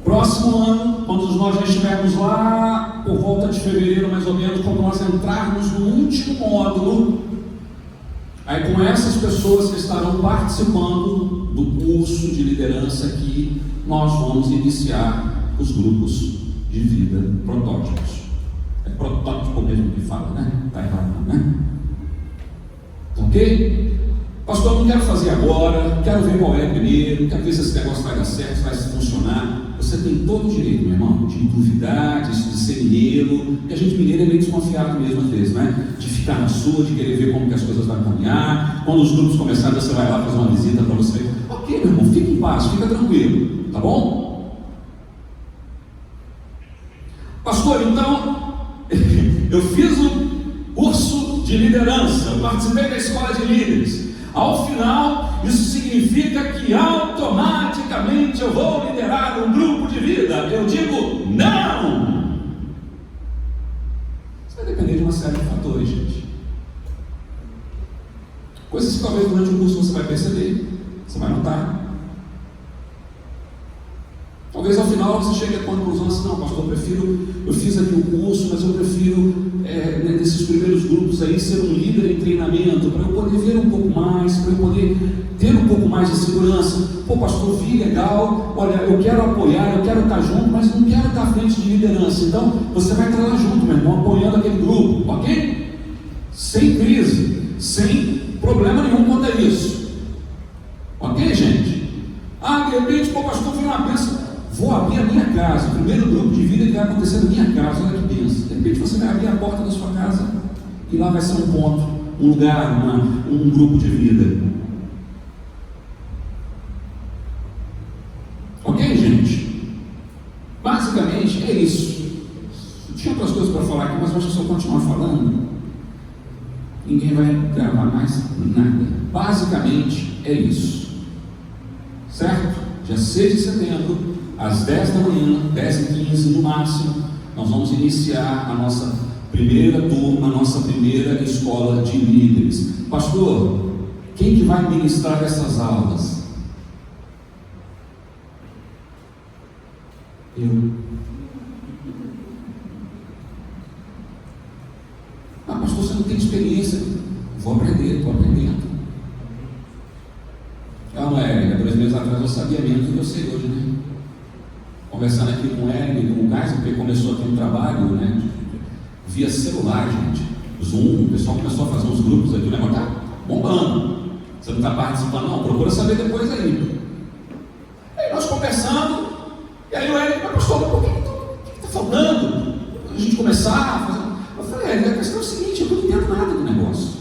Próximo ano, quando nós já estivermos lá, por volta de fevereiro mais ou menos, quando nós entrarmos no último módulo, aí com essas pessoas que estarão participando do curso de liderança aqui, nós vamos iniciar os grupos de vida protótipos. É protótipo mesmo que fala, né? Está errado, né? Ok? Pastor, eu não quero fazer agora, quero ver qual é primeiro, quero ver se esse negócio vai dar certo, se vai funcionar. Você tem todo o direito, meu irmão, de duvidar, de ser mineiro, porque a gente mineiro é meio desconfiado mesmo às vezes, né? De ficar na sua, de querer ver como que as coisas vão caminhar. Quando os grupos começarem, você vai lá fazer uma visita para você. Ok, meu irmão, fique em paz, fica tranquilo, tá bom? Pastor, então, eu fiz o curso de liderança, eu participei da escola de líderes. Ao final, isso significa que automaticamente eu vou liderar um grupo de vida. Eu digo, não! Isso vai depender de uma série de fatores, gente. Coisas que talvez durante o curso você vai perceber, você vai notar. Talvez ao final você chegue à conclusão assim, não, pastor, eu fiz aqui o curso, mas eu prefiro, nesses primeiros grupos aí, ser um líder em treinamento, para eu poder ver um pouco mais, para eu poder ter um pouco mais de segurança. Pô, pastor, vi legal, olha, eu quero apoiar, eu quero estar junto, mas não quero estar à frente de liderança. Então, você vai estar lá junto, meu irmão, apoiando aquele grupo, ok? Sem crise, sem problema nenhum quanto a isso. Ok, gente? Ah, de repente, pô, pastor, vi uma bênção. Vou abrir a minha casa, o primeiro grupo de vida que vai acontecer na minha casa, olha que bênção. De repente você vai abrir a porta da sua casa e lá vai ser um ponto, um lugar, um grupo de vida. Ok, gente? Basicamente é isso. Eu tinha outras coisas para falar aqui, mas eu acho que se eu continuar falando, ninguém vai gravar mais nada. Basicamente é isso. Certo? Dia 6 de setembro, às 10 da manhã, 10h15 no máximo, nós vamos iniciar a nossa primeira turma, a nossa primeira escola de líderes. Pastor, quem que vai ministrar essas aulas? Eu. Ah, pastor, você não tem experiência. Vou aprender, estou aprendendo. Ah, não é, 2 meses atrás eu sabia menos do que eu sei hoje, né? Conversando aqui com o Hélio, com o Gás, porque começou aqui um trabalho, né? Via celular, gente. Zoom, o pessoal começou a fazer uns grupos aqui, o negócio está bombando. Você não está participando, não? Procura saber depois aí. Aí nós conversando, e aí o Hélio, mas pastor, por que está faltando? A gente começar a fazer. Eu falei, Hélio, a questão é o seguinte, eu não entendo nada do negócio.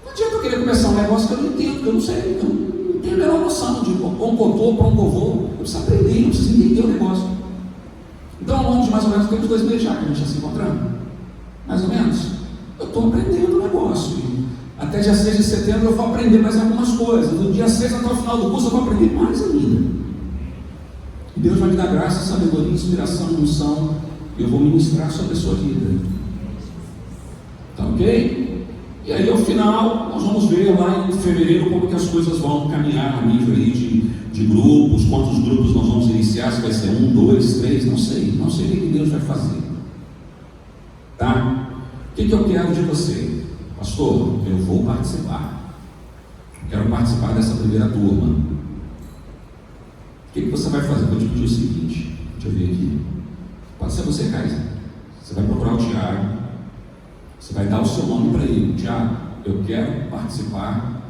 Não adianta eu querer começar um negócio que eu não entendo, que eu não sei, então não tenho a menor noção de um cotô para um covô. Eu preciso aprender, eu preciso entender o negócio. Então, ao longo de mais ou menos, temos 2 meses já que a gente está se encontrando. Mais ou menos. Eu estou aprendendo o negócio. Até dia 6 de setembro eu vou aprender mais algumas coisas. Do dia 6 até o final do curso eu vou aprender mais ainda. E Deus vai me dar graça, sabedoria, inspiração, unção. Eu vou ministrar sobre a sua vida. Tá ok? E aí ao final nós vamos ver lá em fevereiro como que as coisas vão caminhar a nível aí de grupos, quantos grupos nós vamos iniciar, se vai ser 1, 2, 3, não sei o que Deus vai fazer. Tá? O que eu quero de você? Pastor, eu vou participar. Quero participar dessa primeira turma. O que você vai fazer? Vou te pedir o seguinte, deixa eu ver aqui. Pode ser você, Kaiser. Você vai procurar o Tiago. Você vai dar o seu nome para ele. Tiago, eu quero participar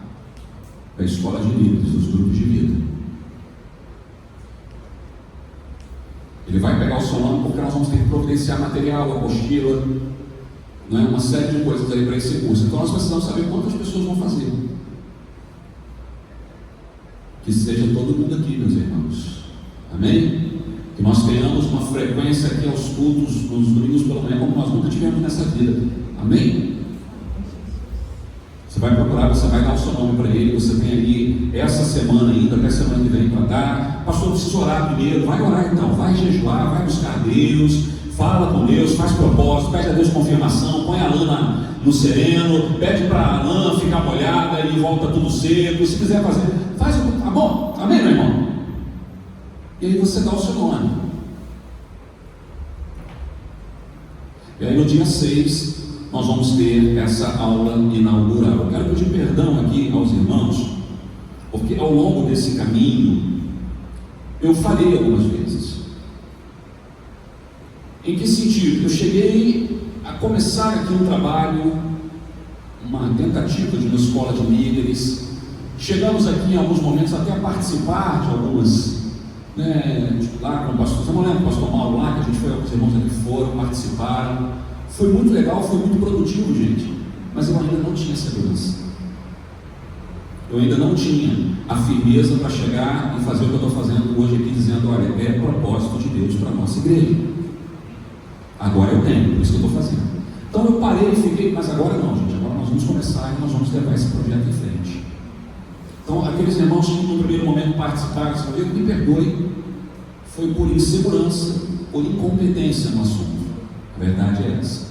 da escola de líderes, dos grupos de vida. Ele vai pegar o seu nome porque nós vamos ter que providenciar material, apostila, não é? Uma série de coisas aí para esse curso. Então nós precisamos saber quantas pessoas vão fazer. Que seja todo mundo aqui, meus irmãos. Amém? Que nós tenhamos uma frequência aqui aos cultos, nos domingos pela manhã, como nós nunca tivemos nessa vida. Amém? Você vai procurar, você vai dar o seu nome para ele. Você tem ali essa semana ainda, até semana que vem para dar. Pastor, eu preciso orar primeiro. Vai orar então, vai jejuar, vai buscar Deus, fala com Deus, faz propósito, pede a Deus confirmação, põe a lã no sereno, pede para a lã ficar molhada e volta tudo seco. Se quiser fazer, faz, tá bom? Amém, meu irmão? E aí você dá o seu nome. E aí no dia 6 nós vamos ter essa aula inaugural. Eu quero pedir perdão aqui aos irmãos, porque ao longo desse caminho eu falhei algumas vezes. Em que sentido? Eu cheguei a começar aqui um trabalho, uma tentativa de uma escola de líderes. Chegamos aqui em alguns momentos até a participar de algumas, lá com o pastor, você não lembra o pastor Mauro lá, que a gente foi, alguns irmãos aqui foram, participaram. Foi muito legal, foi muito produtivo, gente. Mas eu ainda não tinha segurança. Eu ainda não tinha a firmeza para chegar e fazer o que eu estou fazendo hoje aqui, dizendo, olha, é propósito de Deus para a nossa igreja. Agora eu tenho, por isso que eu estou fazendo. Então eu parei e fiquei, mas agora não, gente. Agora nós vamos começar e nós vamos levar esse projeto em frente. Então, aqueles irmãos que no primeiro momento participaram, me perdoe, foi por insegurança, por incompetência no assunto. A verdade é essa.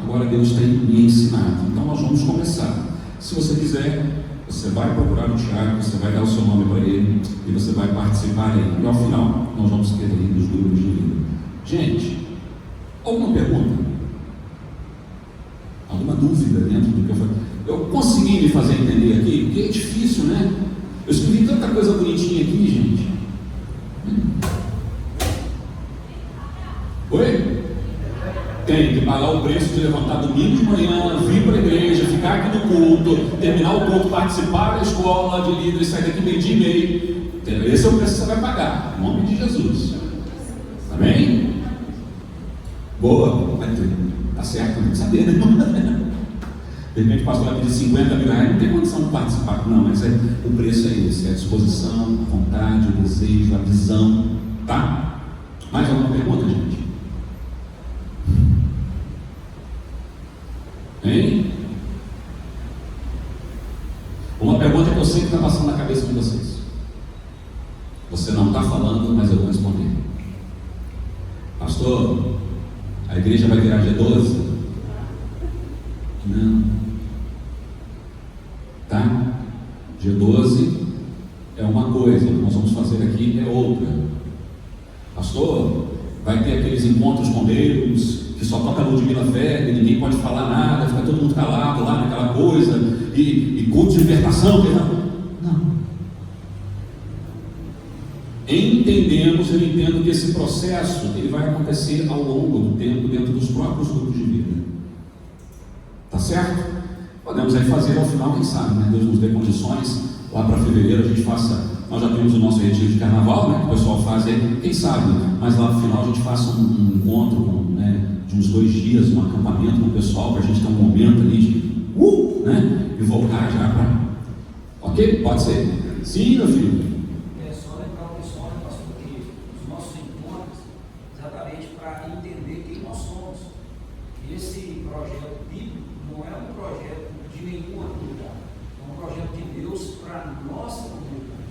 Agora Deus tem me ensinado. Então nós vamos começar. Se você quiser, você vai procurar o Tiago, você vai dar o seu nome para ele e você vai participar aí. E ao final, nós vamos ter aí dos grupos de vida. Gente, alguma pergunta? Alguma dúvida dentro do que eu falei? Eu consegui me fazer entender aqui? Porque é difícil, né? Eu escrevi tanta coisa bonitinha aqui, gente. Oi? Tem que pagar o preço de levantar domingo de manhã, vir para a igreja, ficar aqui no culto, terminar o culto, participar da escola de líderes, sair daqui 12h30. Esse é o preço que você vai pagar, em nome de Jesus. Amém? Boa, tá certo, tem que saber, né? De repente o pastor vai pedir 50 mil reais, não tem condição de participar, não, mas o preço é esse, é a disposição, a vontade, o desejo, a visão, tá? Mais alguma pergunta, gente? Hein? eu sei o que está passando na cabeça de vocês. Você não está falando, mas eu vou responder. Pastor, a igreja vai virar G12? Não. Tá? G12 é uma coisa, o que nós vamos fazer aqui é outra. Pastor, vai ter aqueles encontros com Deus, que só toca a Ludmila Ferreira, ninguém pode falar nada, fica todo mundo calado lá naquela coisa, e culto de libertação. Não. Entendemos, eu entendo que esse processo ele vai acontecer ao longo do tempo, dentro dos próprios grupos de vida. Tá certo? Podemos aí fazer ao final, quem sabe, né? Deus nos dê condições, lá para fevereiro a gente faça. Nós já temos o nosso retiro de carnaval, né, que o pessoal faz aí, quem sabe, mas lá no final a gente faça um encontro, né, de uns 2 dias, um acampamento com o pessoal, para a gente ter um momento ali de né, e voltar já para. Ok? Pode ser? Sim, meu filho. É só lembrar o pessoal, né, pastor, que os nossos encontros, exatamente para entender quem nós somos. Esse projeto bíblico não é um projeto de nenhuma comunidade, é um projeto de Deus para a nossa comunidade.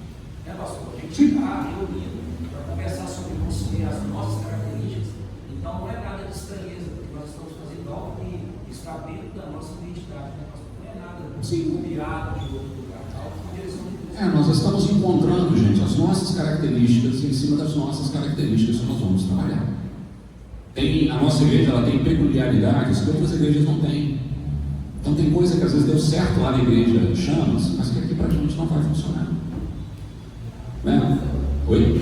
É, pastor, a gente está reunido para conversar sobre as nossas características. Então não é nada de estranheza, porque nós estamos fazendo algo que está dentro da nossa identidade, né, pastor? Não é nada combinado de outro lugar, algo com direção de Deus. Nós estamos encontrando, gente, as nossas características, e em cima das nossas características que nós vamos trabalhar. A nossa igreja ela tem peculiaridades que outras igrejas não têm. Então tem coisa que às vezes deu certo lá na igreja Chamas, mas que aqui praticamente não vai funcionar. Né? Oi?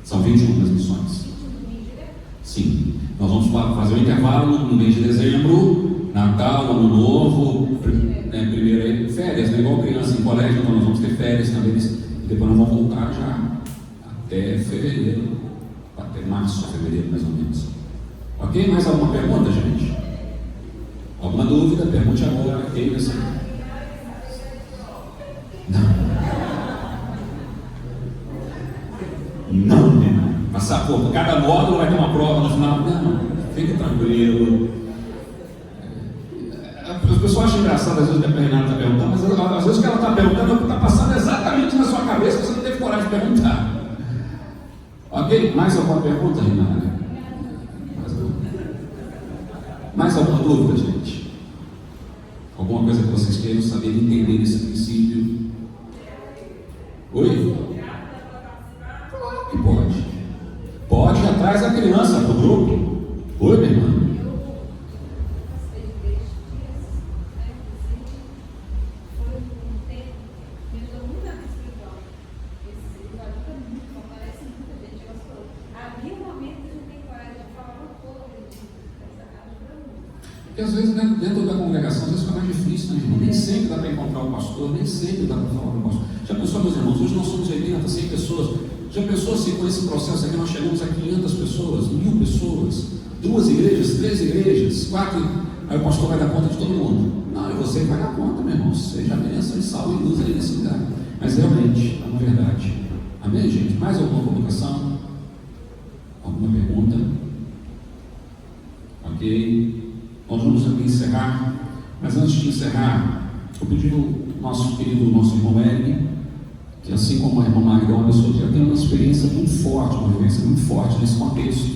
São 21 as missões. Sim. Nós vamos fazer um intervalo no mês de dezembro, Natal, Ano Novo, primeiro férias, né? Igual criança em colégio, então nós vamos ter férias também. E depois nós vamos voltar já até fevereiro, até março, fevereiro mais ou menos. Ok? Mais alguma pergunta, gente? Alguma dúvida? Pergunte agora. Quem vai ser? Não, né? Passar por cada módulo vai ter uma prova no final. Não, fique tranquilo. As pessoas acham engraçado às vezes que a Renata está perguntando, mas às vezes o que ela está perguntando é o que está passando exatamente na sua cabeça, que você não teve coragem de perguntar. Ok? Mais alguma pergunta, Renata? Mais alguma dúvida, gente? Alguma coisa que vocês queiram saber e entender nesse princípio? Oi? Claro que pode. Pode ir atrás da criança para o grupo. Oi, minha irmã? Porque às vezes dentro da congregação, às vezes fica mais difícil, né, irmão? Nem sempre dá para encontrar o pastor, nem sempre dá para falar com o pastor. Já pensou, meus irmãos, hoje nós somos 80, 100 pessoas. Já pensou assim, com esse processo aqui, nós chegamos a 500 pessoas, 1000 pessoas, 2 igrejas, 3 igrejas, 4, aí o pastor vai dar conta de todo mundo. Não, e você vai dar conta, meu irmão. Seja a bênção e sal e luz aí nesse lugar. Mas realmente, é uma verdade. Amém, gente? Mais alguma comunicação? Alguma pergunta? Ok. Nós vamos aqui encerrar, mas antes de encerrar, eu pedi ao nosso irmão Eric, que assim como a irmã Magda é uma pessoa que já tem uma experiência muito forte, uma vivência muito forte nesse contexto.